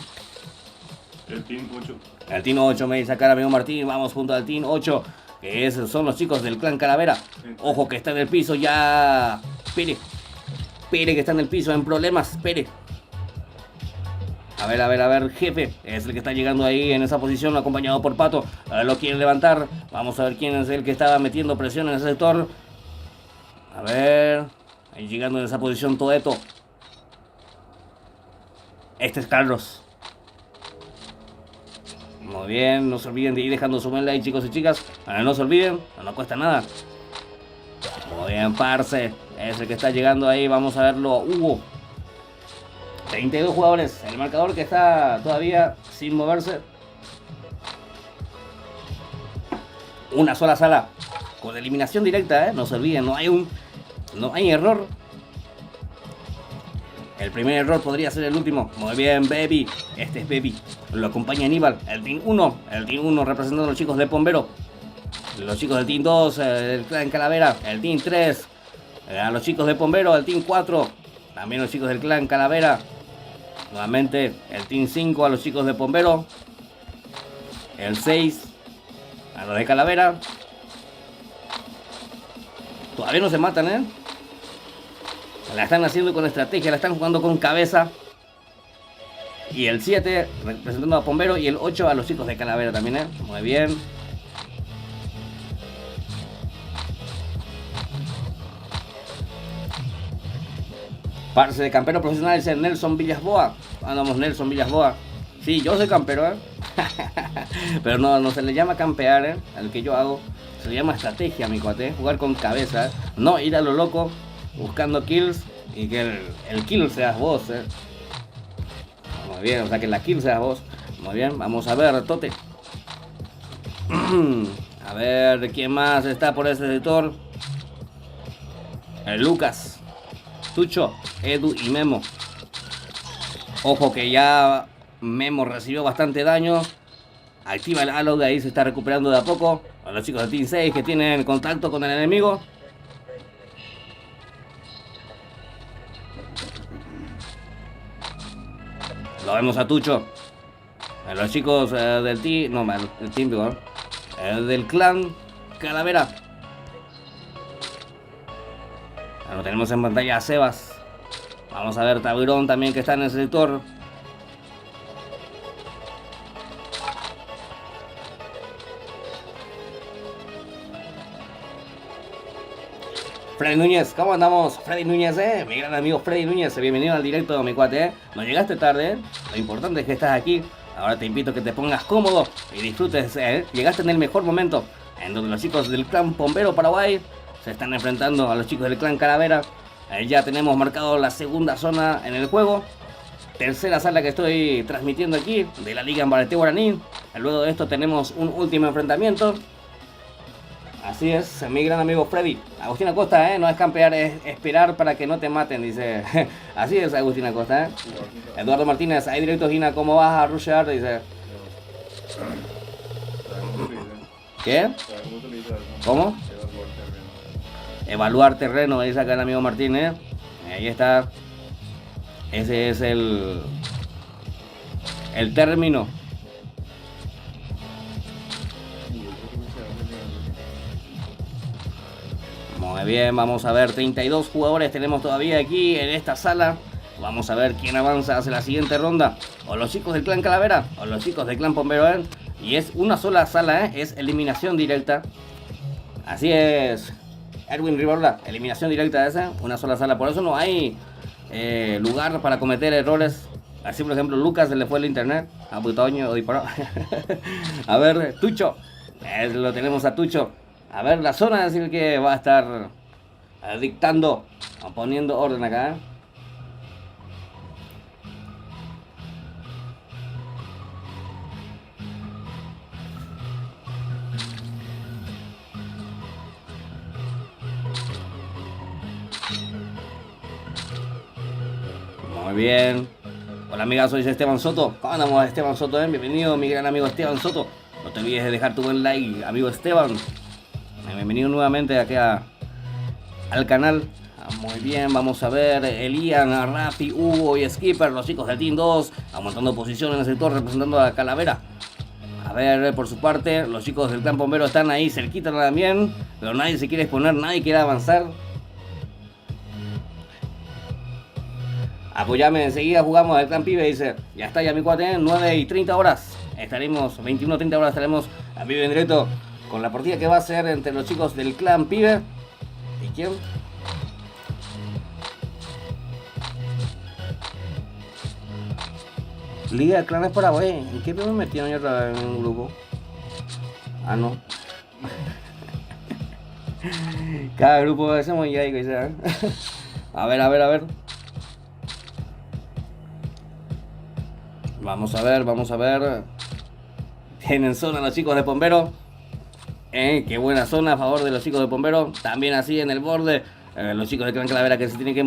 El Team 8. El Team 8 me dice acá amigo Martín. Vamos junto al Team 8. Que son los chicos del clan Calavera. Ojo que está en el piso ya. Pere que está en el piso en problemas. Pere. A ver, jefe. Es el que está llegando ahí en esa posición acompañado por Pato. Lo quieren levantar. Vamos a ver quién es el que estaba metiendo presión en ese sector. A ver. Ahí llegando en esa posición Toeto. Este es Carlos. Muy bien, no se olviden de ir dejando su buen like, chicos y chicas. No se olviden, no cuesta nada. Muy bien, Parse. Es el que está llegando ahí, vamos a verlo. Hugo. 32 jugadores. El marcador que está todavía sin moverse. Una sola sala. Con eliminación directa, no se olviden, no hay error. El primer error podría ser el último. Muy bien, Baby. Este es Baby. Lo acompaña Aníbal. El Team 1. El Team 1 representando a los chicos de Bombero. Los chicos del Team 2. El Clan Calavera. El Team 3. A los chicos de Bombero. El Team 4. También los chicos del Clan Calavera. Nuevamente el Team 5 a los chicos de Bombero. El 6 a los de Calavera. Todavía no se matan, La están haciendo con estrategia, la están jugando con cabeza. Y el 7 representando a Bombero. Y el 8 a los chicos de Calavera también, Muy bien. Parce de campero profesional, dice Nelson Villasboa. Andamos Nelson Villasboa. Sí, yo soy campero, Pero no se le llama campear, al que yo hago. Se le llama estrategia, mi cuate. Jugar con cabeza, No ir a lo loco buscando kills y que el kill seas vos, Muy bien, o sea que la kill seas vos. Muy bien, vamos a ver, Tote. A ver, ¿quién más está por ese sector? El Lucas, Tucho, Edu y Memo. Ojo que ya Memo recibió bastante daño. Activa el halo, de ahí se está recuperando de a poco. A los chicos del Team 6 que tienen contacto con el enemigo. Lo vemos a Tucho. A los chicos del team. No, el team, perdón. Del clan Calavera. Lo tenemos en pantalla a Sebas. Vamos a ver Taburón también que está en el sector. Freddy Núñez, ¿cómo andamos? Freddy Núñez, mi gran amigo Freddy Núñez, bienvenido al directo, mi cuate, No llegaste tarde, Lo importante es que estás aquí. Ahora te invito a que te pongas cómodo y disfrutes, Llegaste en el mejor momento, en donde los chicos del clan Bombero Paraguay se están enfrentando a los chicos del clan Calavera. Ya tenemos marcado la segunda zona en el juego. Tercera sala que estoy transmitiendo aquí, de la Liga Ambarete Guaraní. Luego de esto tenemos un último enfrentamiento. Así es, mi gran amigo Freddy. Agustín Acosta, no es campear, es esperar para que no te maten, dice. Así es, Agustín Acosta, Eduardo Martínez, ahí directo, Gina, ¿cómo vas a rushear? Dice. ¿Qué? ¿Cómo? Evaluar terreno, dice acá el amigo Martínez. Ahí está. Ese es el término. Muy bien, vamos a ver, 32 jugadores tenemos todavía aquí en esta sala. Vamos a ver quién avanza hacia la siguiente ronda. O los chicos del clan Calavera, o los chicos del clan Bombero, Y es una sola sala, es eliminación directa. Así es, Erwin Riborla, eliminación directa esa, una sola sala. Por eso no hay lugar para cometer errores Así por ejemplo Lucas se le fue el internet. A Butoño disparó. A ver, Tucho. Lo tenemos a Tucho. A ver, la zona es el que va a estar dictando, poniendo orden acá. Muy bien. Hola amigas, soy Esteban Soto. ¿Cómo andamos, Esteban Soto? Bienvenido, mi gran amigo Esteban Soto. No te olvides de dejar tu buen like, amigo Esteban. Bienvenido nuevamente aquí al canal. Muy bien, vamos a ver. Elian, Rafi, Hugo y Skipper, los chicos del Team 2, aumentando posición en el sector representando a la Calavera. A ver, por su parte, los chicos del Clan Bombero están ahí cerquita también, pero nadie se quiere exponer, nadie quiere avanzar. Apoyame, enseguida jugamos al Clan Pibe, dice. Ya está, ya mi cuate, 9 y 30 horas. Estaremos, 21 30 horas estaremos a vivo en directo con la partida que va a ser entre los chicos del Clan Pibe. ¿Y quién? Liga de Clanes Paraguay. ¿En qué me metieron yo otra vez en un grupo? Ah, no. Cada grupo hacemos ya y ya. A ver, a ver, a ver. Vamos a ver, vamos a ver. Tienen zona los chicos de Bombero. Qué buena zona a favor de los chicos de Bombero. También así en el borde. Los chicos de Clan Calavera que se tienen que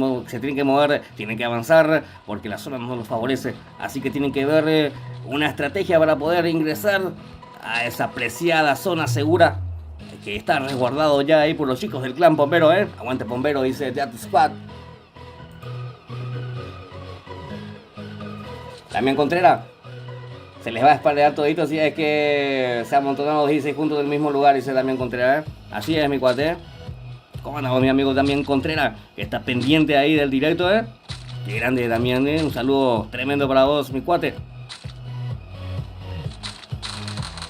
mover, tienen que avanzar porque la zona no los favorece. Así que tienen que ver una estrategia para poder ingresar a esa preciada zona segura que está resguardado ya ahí por los chicos del Clan Bombero. Aguante Bombero, dice Death Squad. También Contreras. Se les va a espaldear todito si es que se amontonaron los 16 juntos del mismo lugar, dice Damián Contreras. Así es, mi cuate. ¿Cómo andamos, mi amigo Damián Contreras? Que está pendiente ahí del directo, Qué grande, Damián, Un saludo tremendo para vos, mi cuate.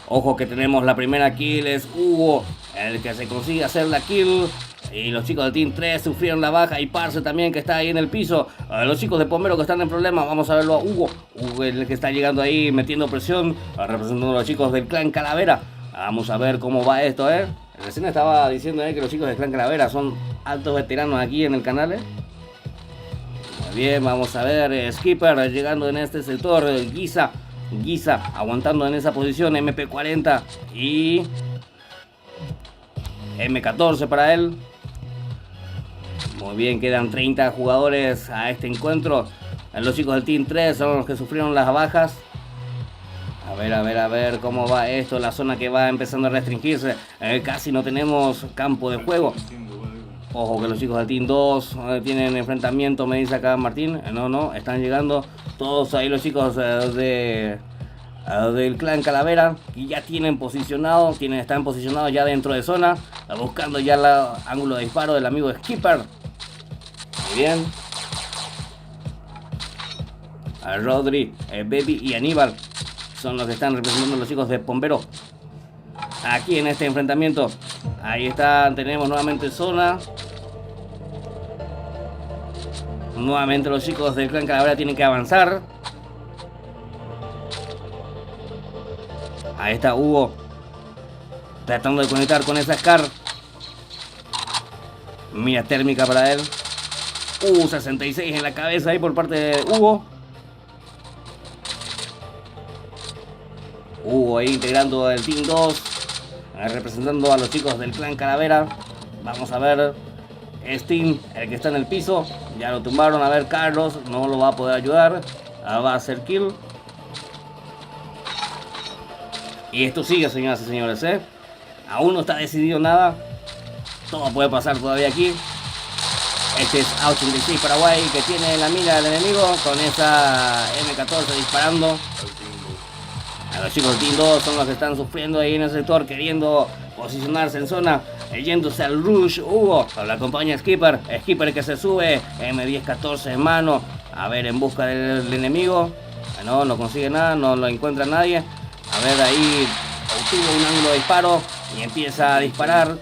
Ojo que tenemos la primera kill, es Hugo, el que se consigue hacer la kill. Y los chicos del Team 3 sufrieron la baja. Y Parce también, que está ahí en el piso. Los chicos de Bombero que están en problemas. Vamos a verlo a Hugo. Hugo es el que está llegando ahí metiendo presión, representando a los chicos del Clan Calavera. Vamos a ver cómo va esto, Recién estaba diciendo que los chicos del Clan Calavera son altos veteranos aquí en el canal, Muy bien, vamos a ver. Skipper llegando en este sector. Guisa aguantando en esa posición. MP40 y M14 para él. Muy bien, quedan 30 jugadores a este encuentro. Los chicos del Team 3 son los que sufrieron las bajas. A ver cómo va esto. La zona que va empezando a restringirse. Casi no tenemos campo de juego. Ojo que los chicos del Team 2 tienen enfrentamiento, me dice acá Martín. No, están llegando todos ahí los chicos del Clan Calavera. Y ya están posicionados ya dentro de zona. Buscando ya el ángulo de disparo del amigo Skipper. Muy bien. Rodri, Baby y Aníbal son los que están representando a los chicos de Bombero aquí en este enfrentamiento. Ahí están, tenemos nuevamente zona. Nuevamente los chicos del Clan Calavera tienen que avanzar. Ahí está Hugo tratando de conectar con esa Scar. Mira térmica para él. 66 en la cabeza ahí por parte de Hugo. Hugo ahí integrando el Team 2, representando a los chicos del Clan Calavera. Vamos a ver. Steam, el que está en el piso. Ya lo tumbaron. A ver, Carlos no lo va a poder ayudar. Va a hacer kill. Y esto sigue, señoras y señores, Aún no está decidido nada. Todo puede pasar todavía aquí. Este es A86 Paraguay, que tiene la mira del enemigo con esa M14 disparando. A los chicos del Team 2 son los que están sufriendo ahí en el sector, queriendo posicionarse en zona, yéndose al rush. Hugo, la acompaña Skipper que se sube, M1014 en mano, a ver, en busca del enemigo. No consigue nada, no lo encuentra nadie. A ver, ahí obtuvo un ángulo de disparo y empieza a disparar.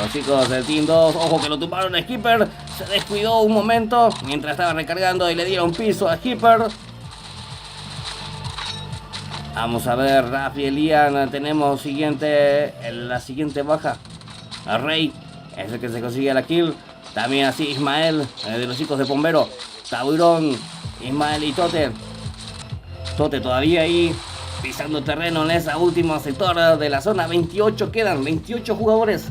los chicos del Team 2. Ojo que lo tumbaron a Skipper. Se descuidó un momento mientras estaba recargando y le dieron piso a Skipper. Vamos a ver, Rafi y Lian. Tenemos la siguiente baja. A Rey es el que se consigue la kill. También así Ismael, de los chicos de Bombero. Taburón, Ismael y Tote. Tote todavía ahí pisando terreno en esa última sector de la zona. 28 quedan, 28 jugadores.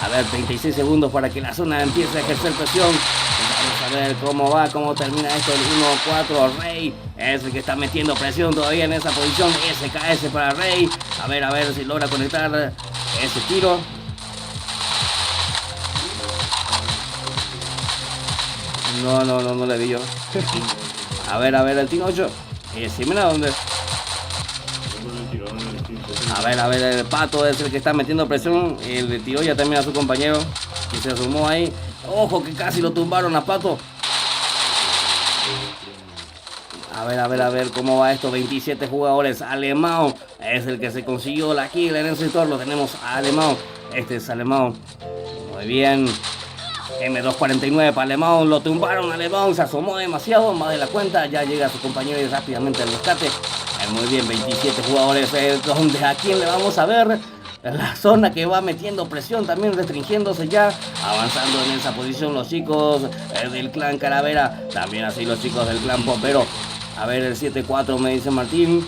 A ver, 36 segundos para que la zona empiece a ejercer presión. Vamos a ver cómo va, cómo termina esto. El 1-4, Rey es el que está metiendo presión todavía en esa posición. SKS para Rey. A ver si logra conectar ese tiro. No le vi yo. A ver, el Team 8. ¿Sí, mira dónde? A ver, el Pato es el que está metiendo presión. Le tiró ya también a su compañero, que se sumó ahí. Ojo que casi lo tumbaron a Pato. A ver cómo va esto. 27 jugadores. Alemão es el que se consiguió la kill en el sector. Lo tenemos a Alemão. Este es Alemão. Muy bien. M249 para Alemão. Lo tumbaron a Alemão. Se asomó demasiado, más de la cuenta. Ya llega su compañero y rápidamente al rescate. Muy bien, 27 jugadores. Donde a quién le vamos a ver. La zona que va metiendo presión, también restringiéndose ya, avanzando en esa posición los chicos del clan Calavera, también así los chicos del clan Bombero. A ver el 7-4 me dice Martín.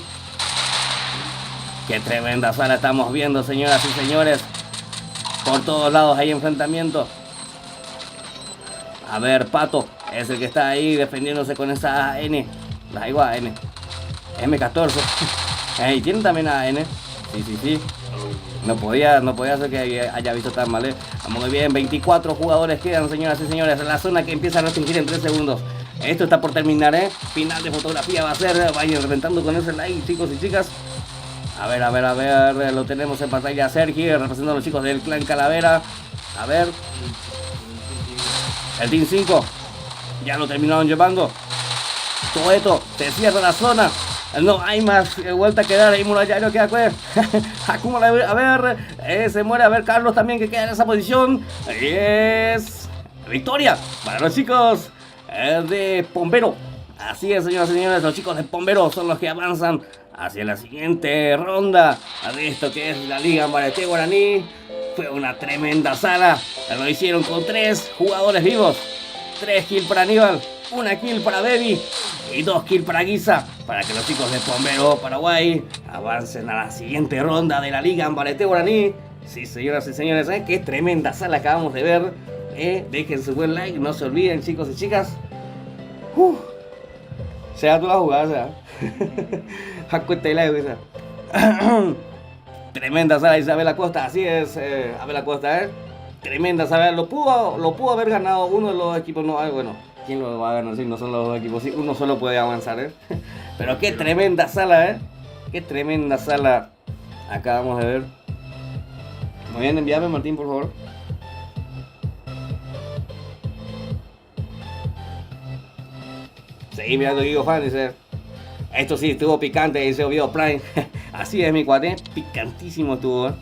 Qué tremenda sala estamos viendo, señoras y señores. Por todos lados hay enfrentamiento. A ver, Pato es el que está ahí defendiéndose con esa N. La igual N. M14. Y tienen también a N. Sí. No podía ser que haya visto tan mal, Vamos muy bien, 24 jugadores quedan, señoras y señores. La zona que empieza a restringir en 3 segundos. Esto está por terminar, Final de fotografía va a ser. Vayan reventando con ese like, chicos y chicas. A ver, lo tenemos en pantalla a Sergi, representando a los chicos del clan Calavera. A ver. El Team 5. Ya lo terminaron llevando. Toeto, se cierra la zona. No hay más vuelta a quedar. Ahí Murallano queda pues. Hakuma, a ver. Se muere. A ver, Carlos también que queda en esa posición. Es victoria para los chicos de Bombero. Así es, señoras y señores. Los chicos de Bombero son los que avanzan hacia la siguiente ronda de esto que es la Liga Mbarete Guaraní. Fue una tremenda sala. Lo hicieron con 3 jugadores vivos. 3 kills para Aníbal, 1 kill para Baby y 2 kills para Guisa, para que los chicos de Bombero Paraguay avancen a la siguiente ronda de la Liga Mbarete Guaraní. Sí, señoras y señores, qué tremenda sala acabamos de ver. Dejen su buen like, no se olviden, chicos y chicas. Sea tú la jugada, tremenda sala, Isabel Acosta, así es, Abel Acosta, tremenda sala, lo pudo haber ganado uno de los equipos, no, bueno, ¿quién lo va a ganar si no son los dos equipos? Sí, uno solo puede avanzar, Pero qué tremenda sala, qué tremenda sala acabamos de ver. Muy bien, envíame Martín, por favor. Seguí mirando Guido Fan, dice. Esto sí estuvo picante, dice Oviedo Prime. Así es, mi cuate, picantísimo estuvo,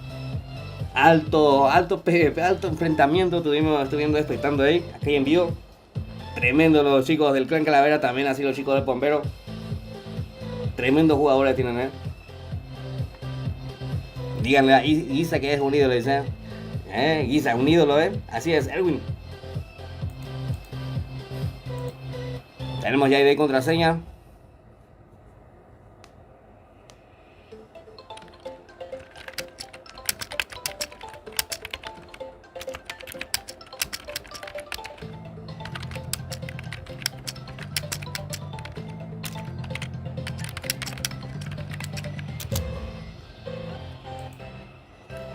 Alto enfrentamiento estuvimos expectando ahí, aquí en vivo. Tremendo los chicos del clan Calavera, también así los chicos del Bombero. Tremendos jugadores tienen, Díganle a Guisa que es un ídolo, dice. Guisa, un ídolo, Así es, Erwin. Tenemos ya ID y contraseña.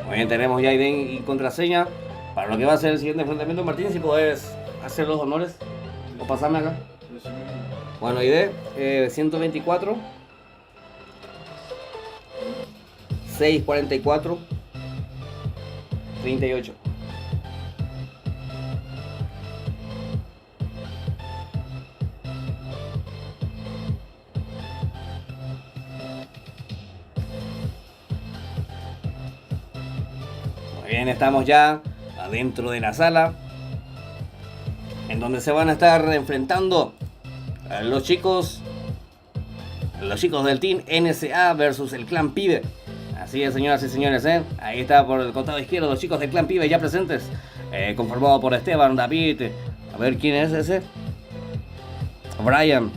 Muy bien, tenemos ya ID y contraseña para lo que va a ser el siguiente enfrentamiento. Martín, si puedes hacer los honores o pasarme acá. Bueno, ID 124 644 38. Muy bien, estamos ya adentro de la sala, en donde se van a estar enfrentando a los chicos del Team NSA versus el Clan Pibe. Así es, señoras y señores, ahí está por el costado izquierdo los chicos del Clan Pibe ya presentes, conformado por Esteban, David, a ver quién es ese, Brian,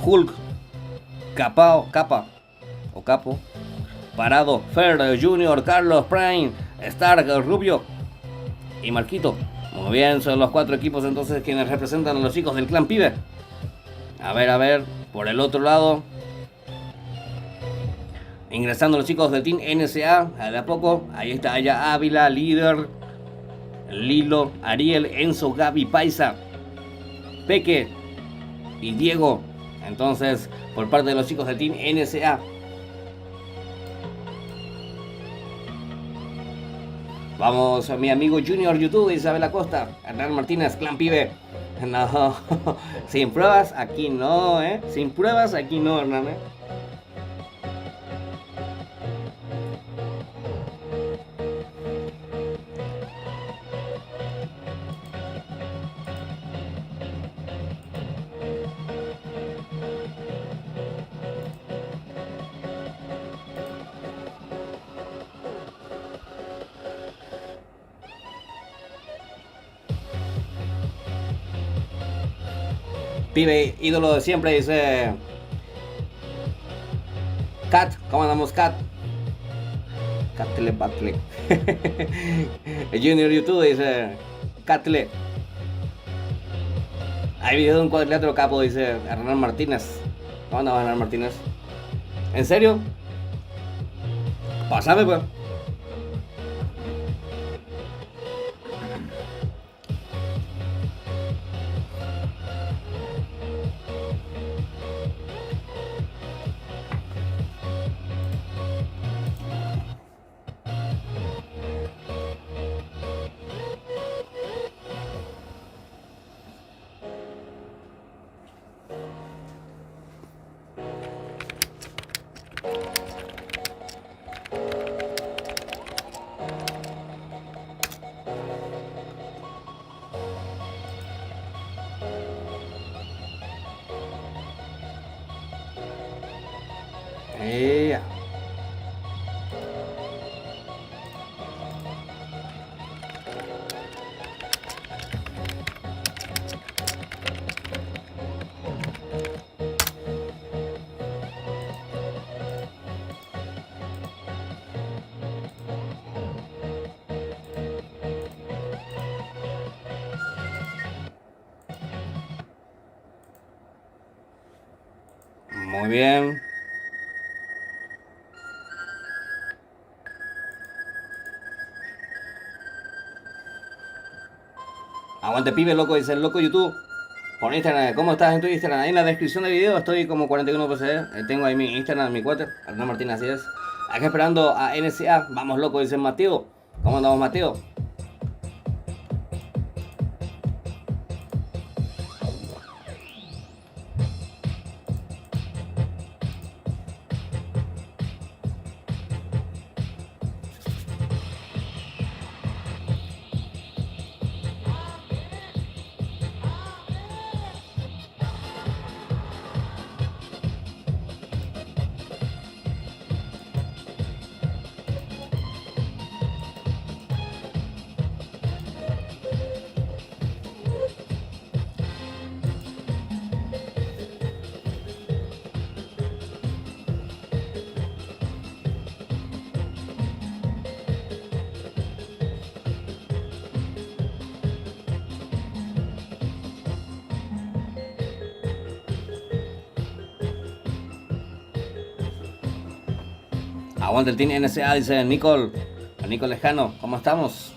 Hulk, Capa, o Capo, Parado, Fer, Junior, Carlos, Prime, Stark, Rubio y Marquito. Muy bien, son los 4 equipos entonces quienes representan a los chicos del Clan Pibe. A ver, por el otro lado, ingresando los chicos del Team NSA, de a poco. Ahí está Aya Ávila, Líder, Lilo, Ariel, Enzo, Gaby, Paisa, Peque y Diego. Entonces, por parte de los chicos del Team NSA. Vamos a mi amigo Junior YouTube, Isabel Acosta, Hernán Martínez, Clan Pibe. No, sin pruebas aquí no, sin pruebas aquí no, Hernán, Pibe, ídolo de siempre, dice Cat. ¿Cómo andamos, Cat? Catle Batle. El Junior YouTube dice Catle. Hay video de un cuadrilátero capo, dice Hernán Martínez. ¿Cómo andamos, Hernán Martínez? ¿En serio? Pásame, pues. Muy bien. Aguante, pibe, loco, dice el loco YouTube. Por Instagram, ¿cómo estás en tu Instagram? Ahí en la descripción del video estoy como 41 PCD. Tengo ahí mi Instagram, mi Twitter, Hernán Martínez, así es. Acá esperando a NSA. Vamos, loco, dice Mateo. ¿Cómo andamos, Mateo? Aguante el Team NSA, dice Nicole Lejano, ¿cómo estamos?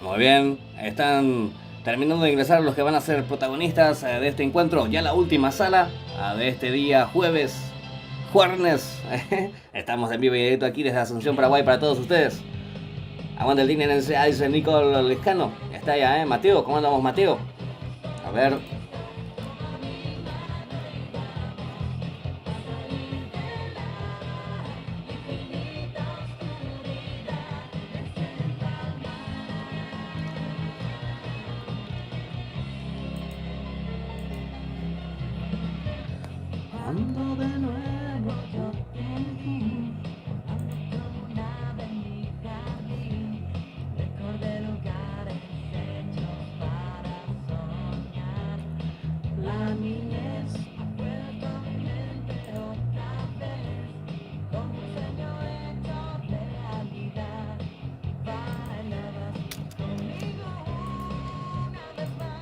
Muy bien, están terminando de ingresar los que van a ser protagonistas de este encuentro. Ya la última sala de este día jueves. Estamos en vivo y directo aquí desde Asunción, Paraguay para todos ustedes. Aguante el Team NSA, dice Nicole Lejano. Está ya, Mateo, ¿cómo andamos, Mateo? A ver. Cuando de nuevo yo recordé lugares hechos para soñar. La niñez ha vuelto a mi mente otra vez, como un sueño hecho realidad. Bailabas conmigo una vez más.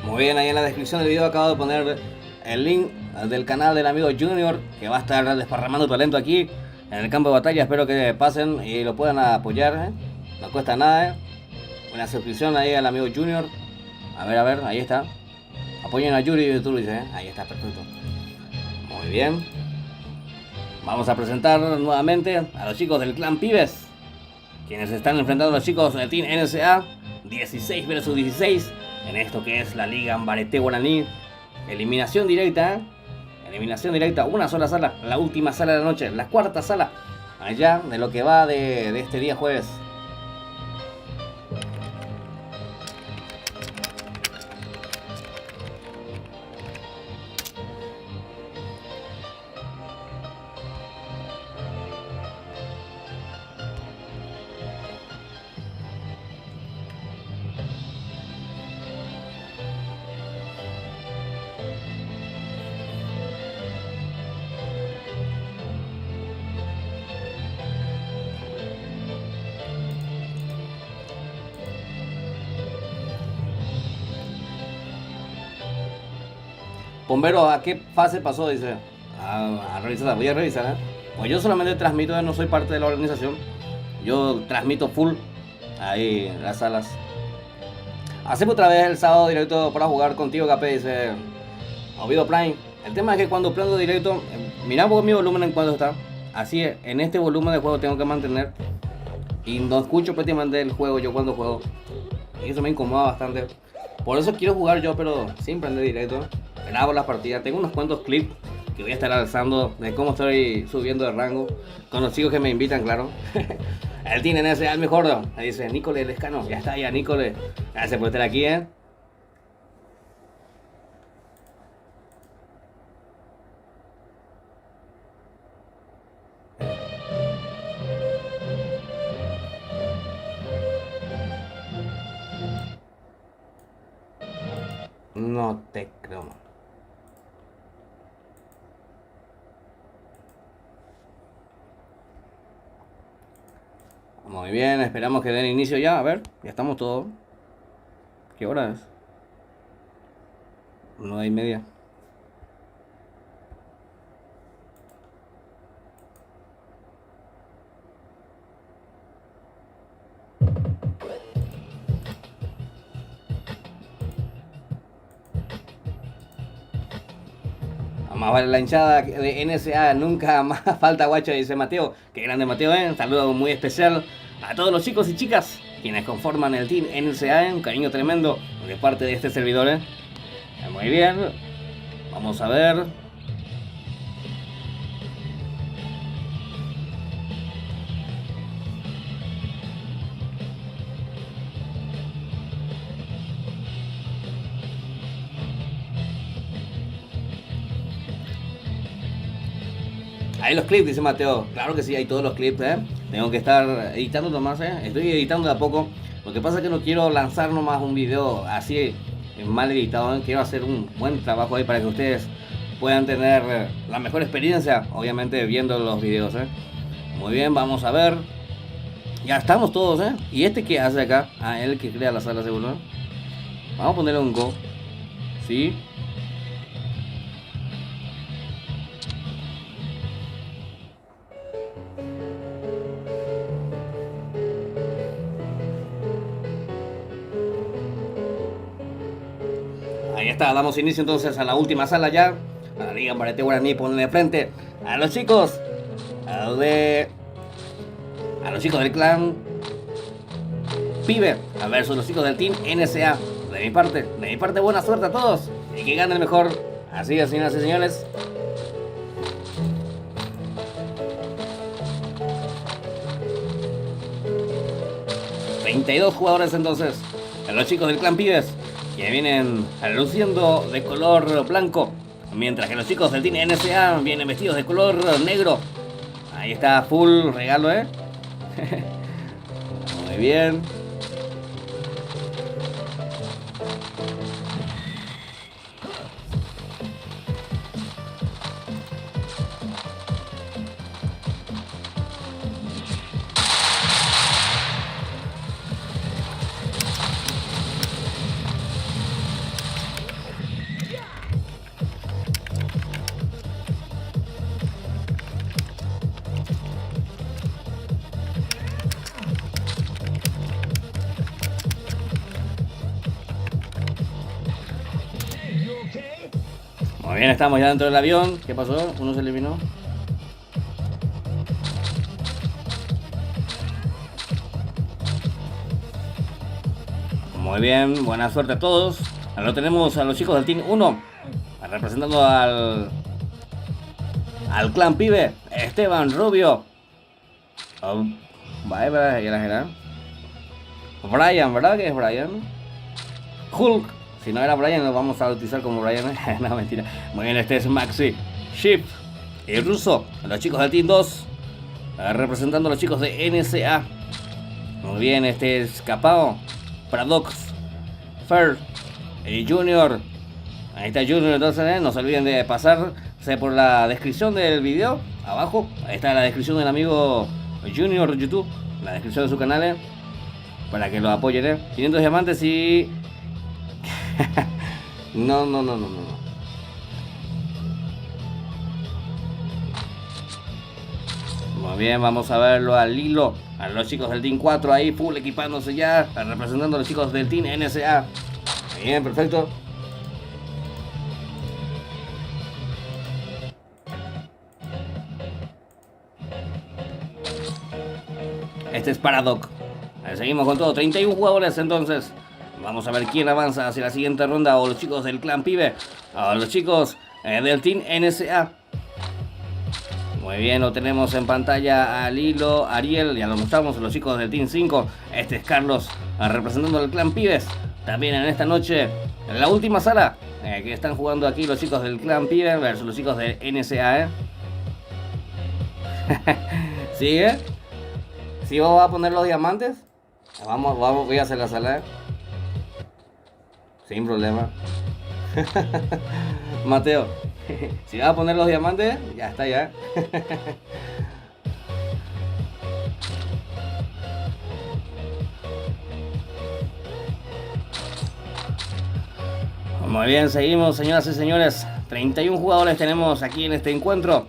Muy bien, ahí en la descripción del video acabo de poner el link del canal del amigo Junior, que va a estar desparramando talento aquí en el campo de batalla. Espero que pasen y lo puedan apoyar, ¿eh? No cuesta nada, ¿eh? Una suscripción ahí al amigo Junior. A ver, ahí está. Apoyen a Yuri y YouTube, dice, ¿eh? Ahí está, perfecto. Muy bien. Vamos a presentar nuevamente a los chicos del clan Pibes, quienes están enfrentando a los chicos del Team NSA 16 versus 16 en esto que es la Liga Ambarete Guaraní. Eliminación directa, ¿eh? Eliminación directa, una sola sala, la última sala de la noche, la cuarta sala allá de lo que va de este día jueves. Bombero, ¿a qué fase pasó? Dice. A revisar, voy a revisar, ¿eh? Pues yo solamente transmito, no soy parte de la organización. Yo transmito full ahí en las salas. Hacemos otra vez el sábado directo para jugar contigo, Capé, dice Ovido Prime. El tema es que cuando prendo directo, mira mi volumen en cuanto está. Así es, en este volumen de juego tengo que mantener. Y no escucho prácticamente el juego yo cuando juego. Y eso me incomoda bastante. Por eso quiero jugar yo, pero sin prender directo. Grabo las partidas, tengo unos cuantos clips que voy a estar alzando de cómo estoy subiendo de rango con los chicos que me invitan, claro. El Team NSA el mejor, ¿no? Ahí dice Nicole Lescano, ya está, ya Nicole. Gracias por estar aquí, ¿eh? No te creo. Muy bien, esperamos que den inicio ya. A ver, ya estamos todos. ¿Qué hora es? 9:30. Más vale la hinchada de NSA, nunca más falta guacho, dice Mateo. Qué grande Mateo, ¿eh? Un saludo muy especial a todos los chicos y chicas quienes conforman el Team NSA, un cariño tremendo de parte de este servidor, ¿eh? Muy bien, vamos a ver. Hay los clips, dice Mateo. Claro que sí, hay todos los clips, ¿eh? Tengo que estar editando nomás, ¿eh? Estoy editando de a poco. Lo que pasa es que no quiero lanzar nomás un video así mal editado, ¿eh? Quiero hacer un buen trabajo ahí para que ustedes puedan tener la mejor experiencia, obviamente viendo los videos, ¿eh? Muy bien, vamos a ver. Ya estamos todos, ¿eh? ¿Y este qué hace acá? Ah, él que crea la sala, seguro, ¿eh? Vamos a ponerle un go. ¿Sí? Ahí está, damos inicio entonces a la última sala ya. A la Liga Ambarete Guaraní, ponen de frente a los chicos. A los chicos del clan Pibe versus los chicos del Team NSA. De mi parte buena suerte a todos y que gane el mejor. Así es, señoras y señores. ...32 jugadores entonces... ...los chicos del clan Pibes... ...que vienen luciendo de color blanco... ...mientras que los chicos del Team NSA... ...vienen vestidos de color negro... ...ahí está full regalo, Muy bien... Muy bien, estamos ya dentro del avión. ¿Qué pasó? ¿Uno se eliminó? Muy bien, buena suerte a todos. Ahora tenemos a los chicos del Team 1 representando al clan Pibe, Esteban Rubio. Vaya, ya la era. Brian, ¿verdad que es Brian? Hulk. Si no era Brian, lo vamos a bautizar como Brian. No, mentira. Muy bien, este es Maxi, Ship y Russo. Los chicos del Team 2 representando a los chicos de NSA. Muy bien, este es Capao, Paradox, Fer y Junior. Ahí está Junior, entonces no se olviden de pasarse por la descripción del video. Abajo, ahí está la descripción del amigo Junior YouTube. La descripción de su canal, para que lo apoyen, 500 diamantes y... No. Muy bien, vamos a verlo al hilo. A los chicos del Team 4 ahí, full equipándose ya, representando a los chicos del Team NSA. Bien, perfecto. Este es Paradox. Seguimos con todo, 31 jugadores entonces. Vamos a ver quién avanza hacia la siguiente ronda. O los chicos del clan Pibe o los chicos del Team NSA. Muy bien, lo tenemos en pantalla al hilo Ariel, ya lo mostramos, los chicos del Team 5. Este es Carlos representando al clan Pibes. También en esta noche, en la última sala que están jugando aquí los chicos del clan Pibe versus los chicos del NSA. ¿Sigue? ¿Sí vamos a poner los diamantes? Vamos, voy a hacer la sala. Sin problema. Mateo, si vas a poner los diamantes, ya está ya. Muy bien, seguimos, señoras y señores. 31 jugadores tenemos aquí en este encuentro.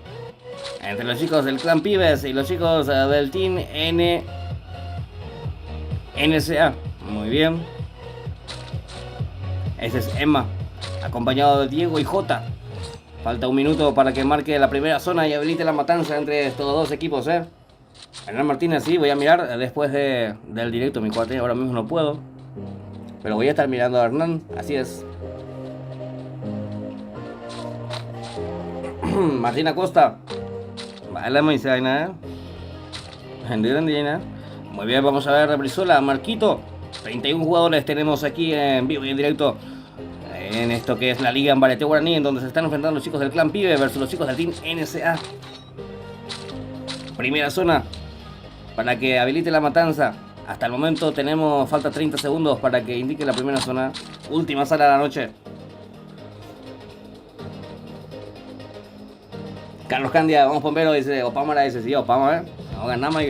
Entre los chicos del clan Pibes y los chicos del Team NSA. Muy bien. Este es Emma, acompañado de Diego y Jota. Falta un minuto para que marque la primera zona y habilite la matanza entre estos dos equipos, Hernán Martínez, sí, voy a mirar después del directo, mi cuate. Ahora mismo no puedo, pero voy a estar mirando a Hernán, así es. Martín Acosta. Vale, muy bien, vamos a ver Brizuela, Marquito. 31 jugadores tenemos aquí en vivo y en directo en esto que es la Liga en Barete Guaraní, en donde se están enfrentando los chicos del clan Pibe versus los chicos del Team NSA. Primera zona para que habilite la matanza. Hasta el momento falta 30 segundos para que indique la primera zona. Última sala de la noche. Carlos Candia, vamos bombero, dice Opamara, dice sí, Opama, vamos a ganar más.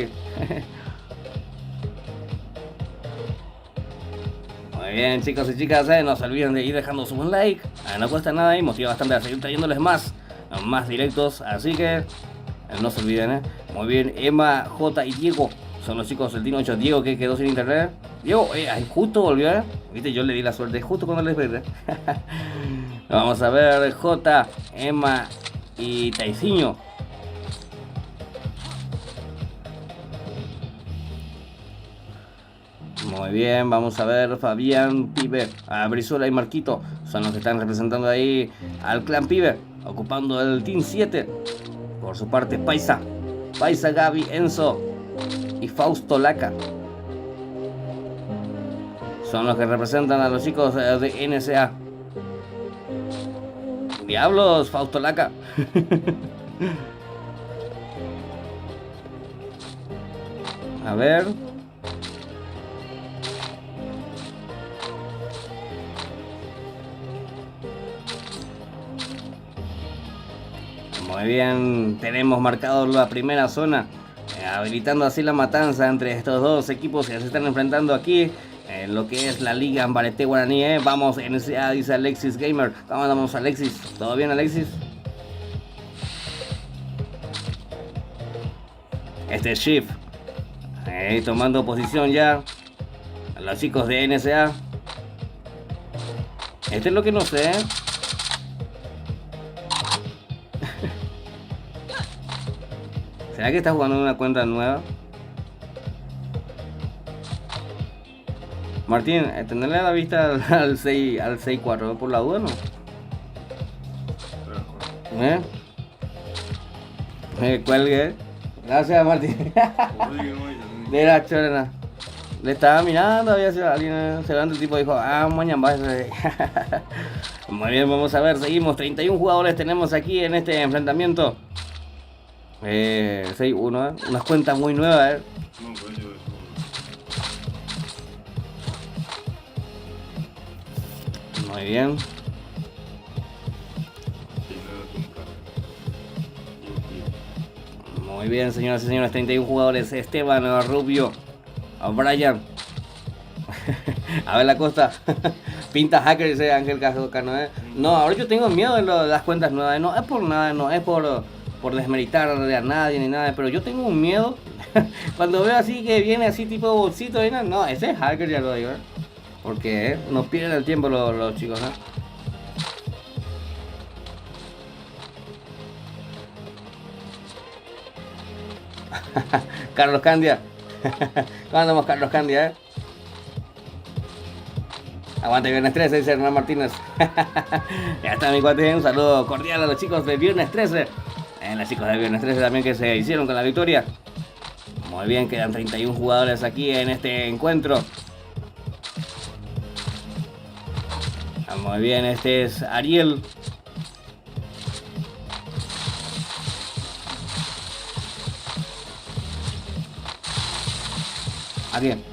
Muy bien, chicos y chicas, no se olviden de ir dejando su buen like, no cuesta nada y motiva bastante a seguir trayéndoles más directos, así que no se olviden. Muy bien, Emma, J y Diego son los chicos del Team 8. Diego, que quedó sin internet. Diego, justo volvió, viste, yo le di la suerte justo cuando les pedí. Vamos a ver, J, Emma y Taiciño. Muy bien, vamos a ver. Fabián, Pibe, Brizuela y Marquito son los que están representando ahí al clan Pibe, ocupando el Team 7. Por su parte, Paisa, Gaby, Enzo y Fausto Laca son los que representan a los chicos de NSA. Diablos, Fausto Laca. A ver. Muy bien, tenemos marcado la primera zona, habilitando así la matanza entre estos dos equipos que se están enfrentando aquí en lo que es la Liga Ambarete Guaraní. Vamos, NSA, dice Alexis Gamer. ¿Cómo andamos, Alexis? ¿Todo bien, Alexis? Este es Shift, tomando posición ya a los chicos de NSA. Este es lo que no sé. ¿Será que está jugando en una cuenta nueva? Martín, tenerle la vista al 6-4 por la duda, ¿no? Cuelgue. Gracias, Martín. De la chorena. Le estaba mirando, había sido alguien, se levanta el tipo y dijo, mañana. Muy bien, vamos a ver, seguimos. 31 jugadores tenemos aquí en este enfrentamiento. 6-1, unas cuentas muy nuevas, Muy bien. Muy bien, señoras y señores, 31 jugadores. Esteban, Rubio, Brian. A ver la costa. Pinta hacker, dice Ángel Cano, No, ahora yo tengo miedo de las cuentas nuevas. No es por nada, no es por desmeritar a nadie ni nada, pero yo tengo un miedo cuando veo así que viene así tipo bolsito, no, ese es hacker, ya lo digo, porque nos pierden el tiempo los chicos, Carlos Candia. ¿Cómo andamos, Carlos Candia, Aguante Viernes 13, dice Hernán Martínez. Ya está mi cuate, un saludo cordial a los chicos de Viernes 13. Los chicos de Viernes 13 también que se hicieron con la victoria. Muy bien, quedan 31 jugadores aquí en este encuentro. Muy bien, este es Ariel. Ariel.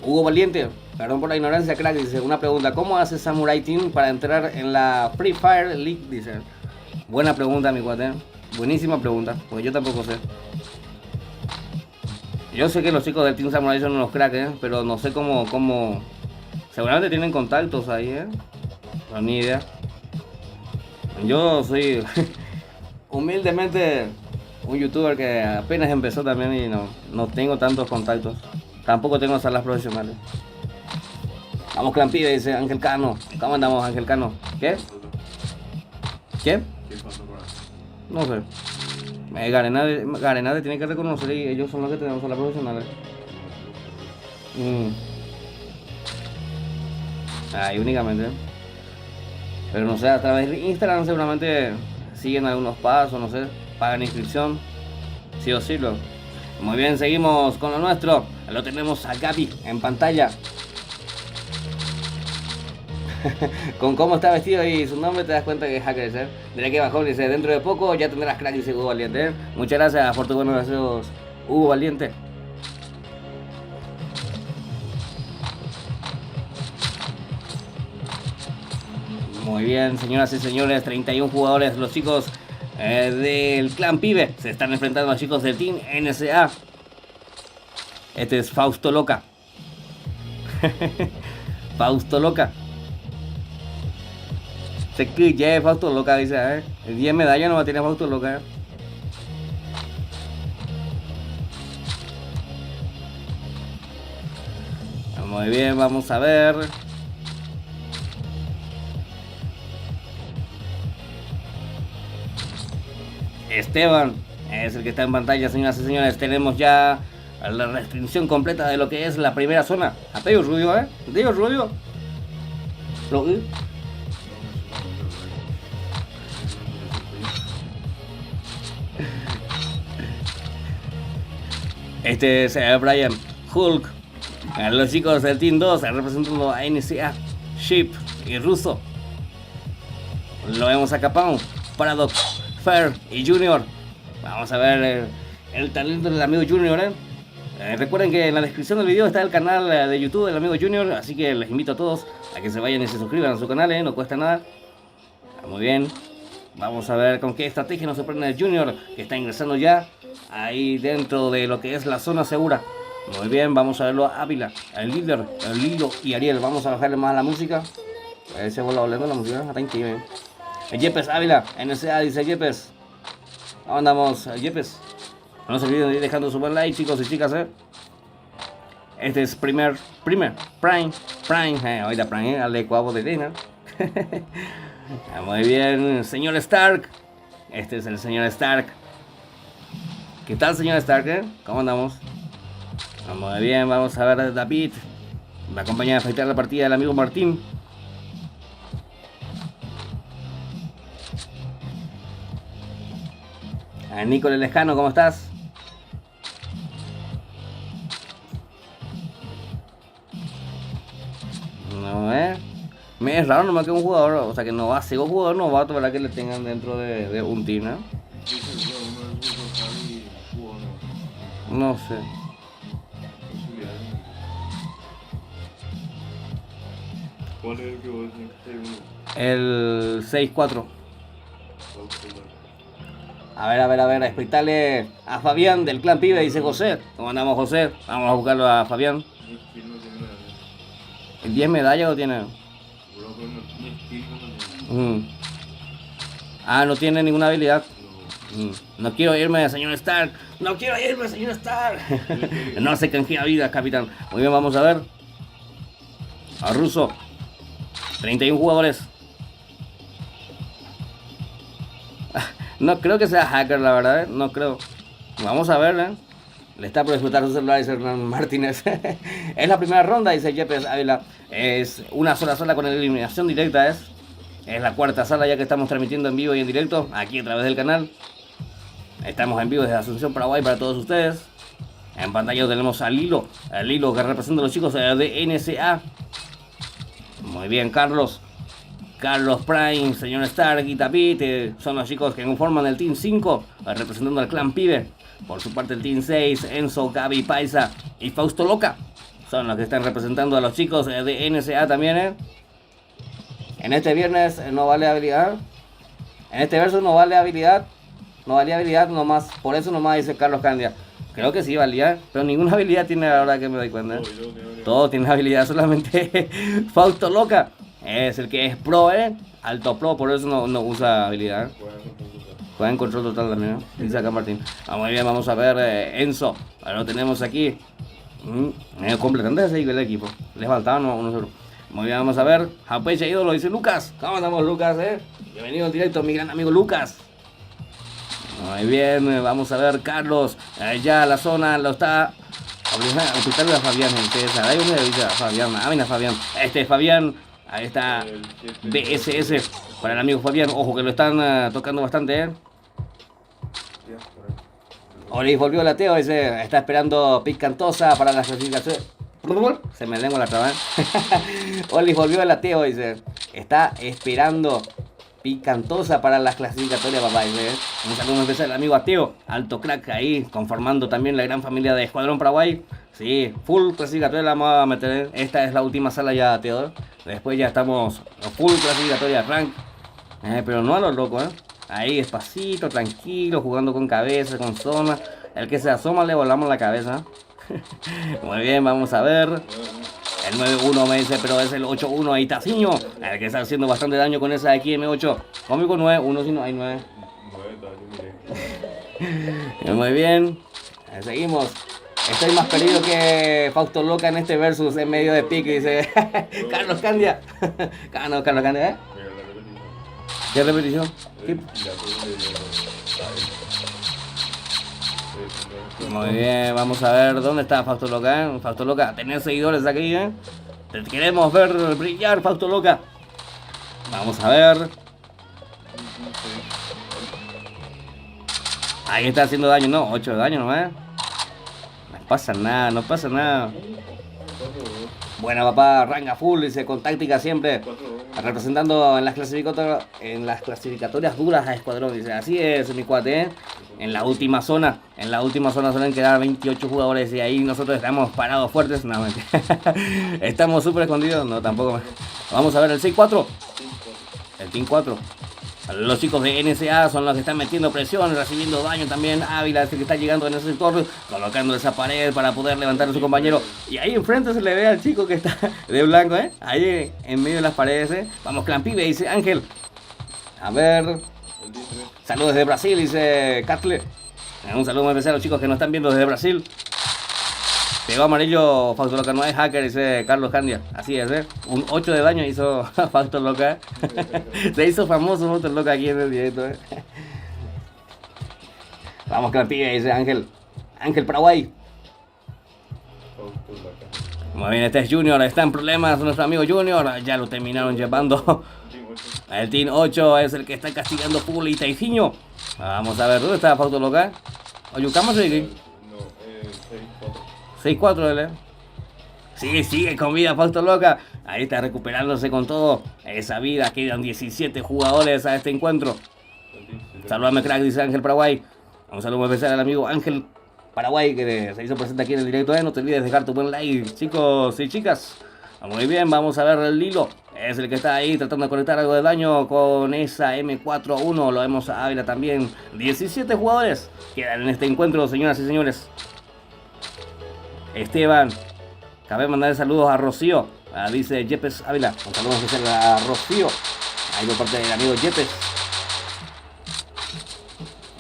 Hugo Valiente. Perdón por la ignorancia, crack, dice, una pregunta, ¿cómo hace Samurai Team para entrar en la Free Fire League? Dice, buena pregunta, mi cuate, buenísima pregunta, porque yo tampoco sé. Yo sé que los chicos del Team Samurai son unos cracks, pero no sé cómo, seguramente tienen contactos ahí, no, ni idea. Yo soy humildemente un youtuber que apenas empezó también y no tengo tantos contactos, tampoco tengo salas profesionales. Vamos, clan Pibe, dice Ángel Cano. ¿Cómo andamos, Ángel Cano? ¿Qué? ¿Qué? No sé. Garenade tiene que reconocer y ellos son los que tenemos a las profesionales. Ahí únicamente. Pero no sé, a través de Instagram seguramente siguen algunos pasos, no sé. Pagan inscripción. Sí o sí. Muy bien, seguimos con lo nuestro. Lo tenemos a Gaby en pantalla. Con cómo está vestido y su nombre te das cuenta que es hacker, Diré que bajó, dice, dentro de poco ya tendrás crack, dice Hugo Valiente, Muchas gracias por tus buenos deseos, Hugo Valiente. Muy bien, señoras y señores, 31 jugadores, los chicos del clan Pibe se están enfrentando a los chicos del Team NSA. Este es Fausto Loca. Fausto Loca. Se que ya es Fausto Loca, dice, 10 medallas no va a tener Fausto Loca, Muy bien, vamos a ver. Esteban es el que está en pantalla, señoras y señores. Tenemos ya la restricción completa de lo que es la primera zona. Apello Rubio, Dios Rubio. Lo Este es Brian Hulk. Los chicos del Team 2 representando a NCA, Ship y Russo. Lo vemos a Capão, Paradox, Fair y Junior. Vamos a ver el talento del amigo Junior. Recuerden que en la descripción del video está el canal de YouTube del amigo Junior, así que les invito a todos a que se vayan y se suscriban a su canal, no cuesta nada. Muy bien. Vamos a ver con qué estrategia nos sorprende el Junior, que está ingresando ya ahí dentro de lo que es la zona segura. Muy bien, vamos a verlo a Ávila, el líder, el Lilo y Ariel. Vamos a bajarle más la música. Se vuelve hablando la música, está increíble. Yepes Ávila, NSA dice Yepes. ¿Cómo andamos, Yepes? No se olviden de ir dejando su buen like, chicos y chicas, Este es Prime. Oiga, Prime, al ecuavo de Dena. Muy bien, señor Stark. Este es el señor Stark. ¿Qué tal, señor Stark? ¿Cómo andamos? Muy bien, vamos a ver a David. Me acompaña a afectar la partida del amigo Martín. A Nicolás Lejano, ¿cómo estás? No, me es raro nomás que un jugador, o sea que no va a ser un jugador novato, ¿verdad? Que le tengan dentro de un team, ¿no? No sé. ¿Cuál es el que vos decís que El 6-4. A ver, expectarle a Fabián del Clan Pibe, dice José. ¿Cómo andamos, José? Vamos a buscarlo a Fabián. ¿El 10 medallas lo tiene? No tiene ninguna habilidad. No quiero irme, señor Stark. No quiero irme, señor Stark. No se canjea vida, capitán. Muy bien, vamos a ver. A Russo. 31 jugadores. No creo que sea hacker, la verdad, no creo. Vamos a ver, Le está por explotar su celular, dice Hernán Martínez. Es la primera ronda, dice Yepes Ávila. Es una sola sala con eliminación directa, Es la cuarta sala ya que estamos transmitiendo en vivo y en directo, aquí a través del canal. Estamos en vivo desde Asunción, Paraguay para todos ustedes. En pantalla tenemos a Lilo, el Lilo que representa a los chicos de NSA. Muy bien, Carlos Prime, señor Stark y Tapit, son los chicos que conforman el Team 5, representando al Clan Pibe. Por su parte el Team 6, Enzo, Gaby, Paisa y Fausto Loca, son los que están representando a los chicos de NSA también. En este viernes no vale habilidad. En este verso no vale habilidad. No valía habilidad nomás, por eso nomás dice Carlos Candia. Creo que sí valía, pero ninguna habilidad tiene ahora que me doy cuenta. Todo tiene habilidad, solamente Fausto Loca es el que es pro, alto pro, por eso no usa habilidad. Juega en control total también, dice acá Martín. Muy bien, vamos a ver Enzo, ahora lo tenemos aquí. Completamente ese el equipo, les faltaban uno solo. Muy bien, vamos a ver, Japeche ídolo, dice Lucas. ¿Cómo andamos, Lucas? Bienvenido al directo, mi gran amigo Lucas. Muy bien, vamos a ver Carlos, ya la zona lo está hospital a Fabián, ahí donde dice Fabián, Fabián, Fabián, ahí está BSS para el amigo Fabián, ojo que lo están tocando bastante, Olis volvió el ateo, dice, está esperando Picantosa para las clasificaciones. Se me lengua la traba, Olis volvió el ateo, dice, está esperando Picantosa para las clasificatorias, papá. Un saludo especial al amigo Ateo, alto crack ahí, conformando también la gran familia de Escuadrón Paraguay. Sí, full clasificatoria la vamos a meter. Esta es la última sala ya, Ateo. Después ya estamos full clasificatoria rank. Pero no a los locos, Ahí despacito, tranquilo, jugando con cabeza, con zona. El que se asoma le volamos la cabeza. Muy bien, vamos a ver. El 9-1 me dice, pero es el 8-1 ahí Taciño, el que está haciendo bastante daño con esa aquí M8. Conmigo 9-1 si no hay 9. Muy bien, seguimos. Estoy más perdido que Fausto Loca en este versus en medio de pique, dice Carlos Candia. Carlos Candia, ¿Qué repetición? ¿Qué? Muy bien, vamos a ver dónde está Fausto Loca, ¿eh? Fausto Loca, tenés seguidores aquí, ¿eh? Te queremos ver brillar, Fausto Loca. Vamos a ver. Ahí está haciendo daño, no, 8 de daño nomás. No pasa nada, no pasa nada. Buena papá, ranga full, dice, con táctica siempre. Representando en las clasificatorias duras a Escuadrón, dice, así es mi cuate, ¿eh? En la última zona suelen quedar 28 jugadores y ahí nosotros estamos parados fuertes. No, mentira. Estamos súper escondidos, no, tampoco. Vamos a ver el 6-4. El Team 4. Los chicos de NSA son los que están metiendo presión, recibiendo daño también. Ávila es el que está llegando en ese sector, colocando esa pared para poder levantar a su compañero. Y ahí enfrente se le ve al chico que está de blanco, ¿eh? Ahí en medio de las paredes, ¿eh? Vamos, Clampibe, dice Ángel. A ver. Saludos desde Brasil, dice Catle. Un saludo muy especial a los chicos que nos están viendo desde Brasil. Pegó amarillo Fausto Loca, no es hacker, dice Carlos Candia. Así es, ¿eh? Un 8 de daño hizo Fausto Loca. Se hizo famoso Fausto Loca aquí en el directo, ¿eh? Vamos que la pibe, dice Ángel. Ángel Paraguay. Muy bien, este es Junior, está en problemas nuestro amigo Junior. Ya lo terminaron llevando. El Team 8 es el que está castigando full y Taijiño. Vamos a ver, ¿dónde está Fausto Loca? ¿Oyucamos aquí? 6-4, ¿eh? Sigue con vida Fausto Loca. Ahí está recuperándose con todo esa vida. Quedan 17 jugadores a este encuentro. Saludame, crack, dice Ángel Paraguay. Un saludo muy especial al amigo Ángel Paraguay que se hizo presente aquí en el directo. No te olvides de dejar tu buen like, chicos y chicas. Muy bien, vamos a ver el Lilo. Es el que está ahí tratando de conectar algo de daño con esa M41. Lo vemos a Ávila también. 17 jugadores quedan en este encuentro, señoras y señores. Esteban, cabe mandar saludos a Rocío, dice Yepes Ávila. Un saludo especial a Rocío, ahí por parte del amigo Yepes.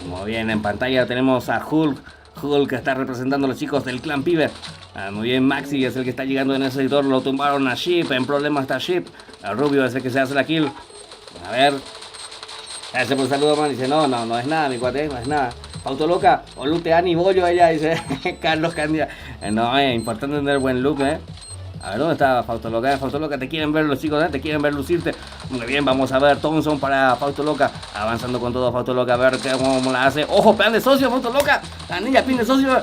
Muy bien, en pantalla tenemos a Hulk que está representando a los chicos del Clan Pibe. Muy bien, Maxi es el que está llegando en ese sector, lo tumbaron a Ship, en problemas está Ship. El Rubio es el que se hace la kill. A ver, gracias por el saludo, man. Dice, no es nada, mi cuate, no es nada. Fausto Loca, o Luteani Bollo, ella dice Carlos Candia. No, es importante tener buen look, ¿eh? A ver, ¿dónde está Fausto Loca? Fausto Loca, te quieren ver los chicos, ¿eh? Te quieren ver lucirte. Muy bien, vamos a ver Thompson para Fausto Loca. Avanzando con todo Fausto Loca, a ver cómo la hace. ¡Ojo, plan de socio, Fausto Loca! La niña, pin de socio.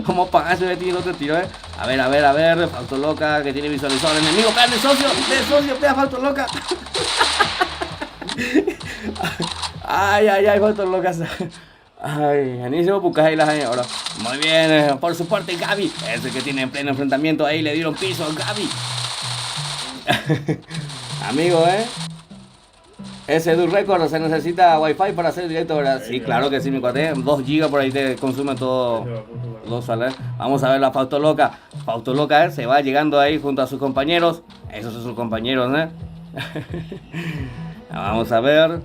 Como pagazo de ti, otro tiro, ¿eh? A ver, Fausto Loca, que tiene visualizado al enemigo. Plan de socio, pega Fausto Loca. Ay, Fausto Loca. Ay, anísimo porque ahí las hay ahora. Muy bien, por su parte Gaby es el que tiene en pleno enfrentamiento. Ahí le dieron piso a Gaby. Amigo, ese Dual Record se necesita Wi-Fi para hacer directo, ¿verdad? Sí, claro que sí, mi cuate. 2 GB por ahí te consume todo. Vamos a ver la Fausto Loca. Fausto Loca se va llegando ahí junto a sus compañeros. Esos son sus compañeros, Vamos a ver.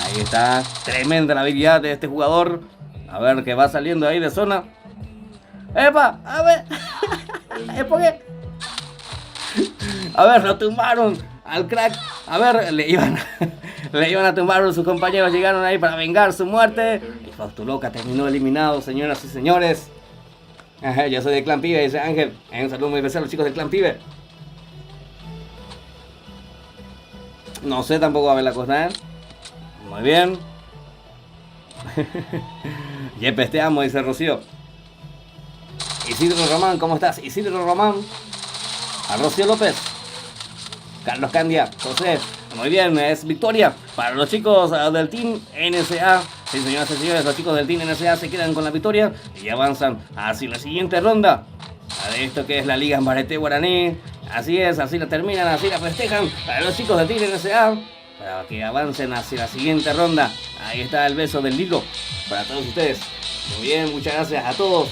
Ahí está, tremenda la habilidad de este jugador. A ver, que va saliendo ahí de zona. ¡Epa! A ver. ¿Por qué? A ver, lo tumbaron al crack. A ver, le iban a tumbar sus compañeros. Llegaron ahí para vengar su muerte. Y Fausto Loca terminó eliminado, señoras y señores. Yo soy del Clan Pibe, dice Ángel. Un saludo muy especial a los chicos del Clan Pibe. No sé tampoco a ver la cosa, Muy bien. Yepes, te amo, dice Rocío. Isidro Román, ¿cómo estás? Isidro Román. A Rocío López. Carlos Candia, José. Muy bien, es victoria para los chicos del Team NSA. Sí, señoras y señores, los chicos del Team NSA se quedan con la victoria y avanzan hacia la siguiente ronda de esto que es la Liga Mbarete Guaraní. Así es, así la terminan, así la festejan para los chicos del Team NSA, para que avancen hacia la siguiente ronda. Ahí está el beso del Lilo para todos ustedes. Muy bien, muchas gracias a todos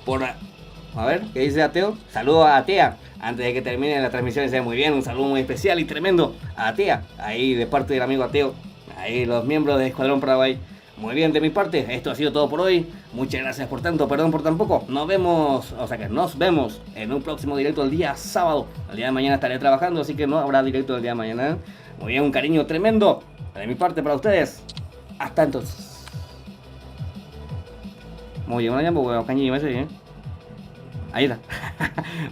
por... A ver, ¿qué dice Ateo? Saludo a Atea. Antes de que termine la transmisión, dice muy bien, un saludo muy especial y tremendo a Atea. Ahí de parte del amigo Ateo. Ahí los miembros de Escuadrón Paraguay. Muy bien, de mi parte, esto ha sido todo por hoy. Muchas gracias por tanto, perdón por tan poco. Nos vemos en un próximo directo el día sábado. El día de mañana estaré trabajando, así que no habrá directo el día de mañana. Muy bien, un cariño tremendo de mi parte para ustedes. Hasta entonces. Mau gì nó nhắm bùi vào cái gì mới gì. Ahí está.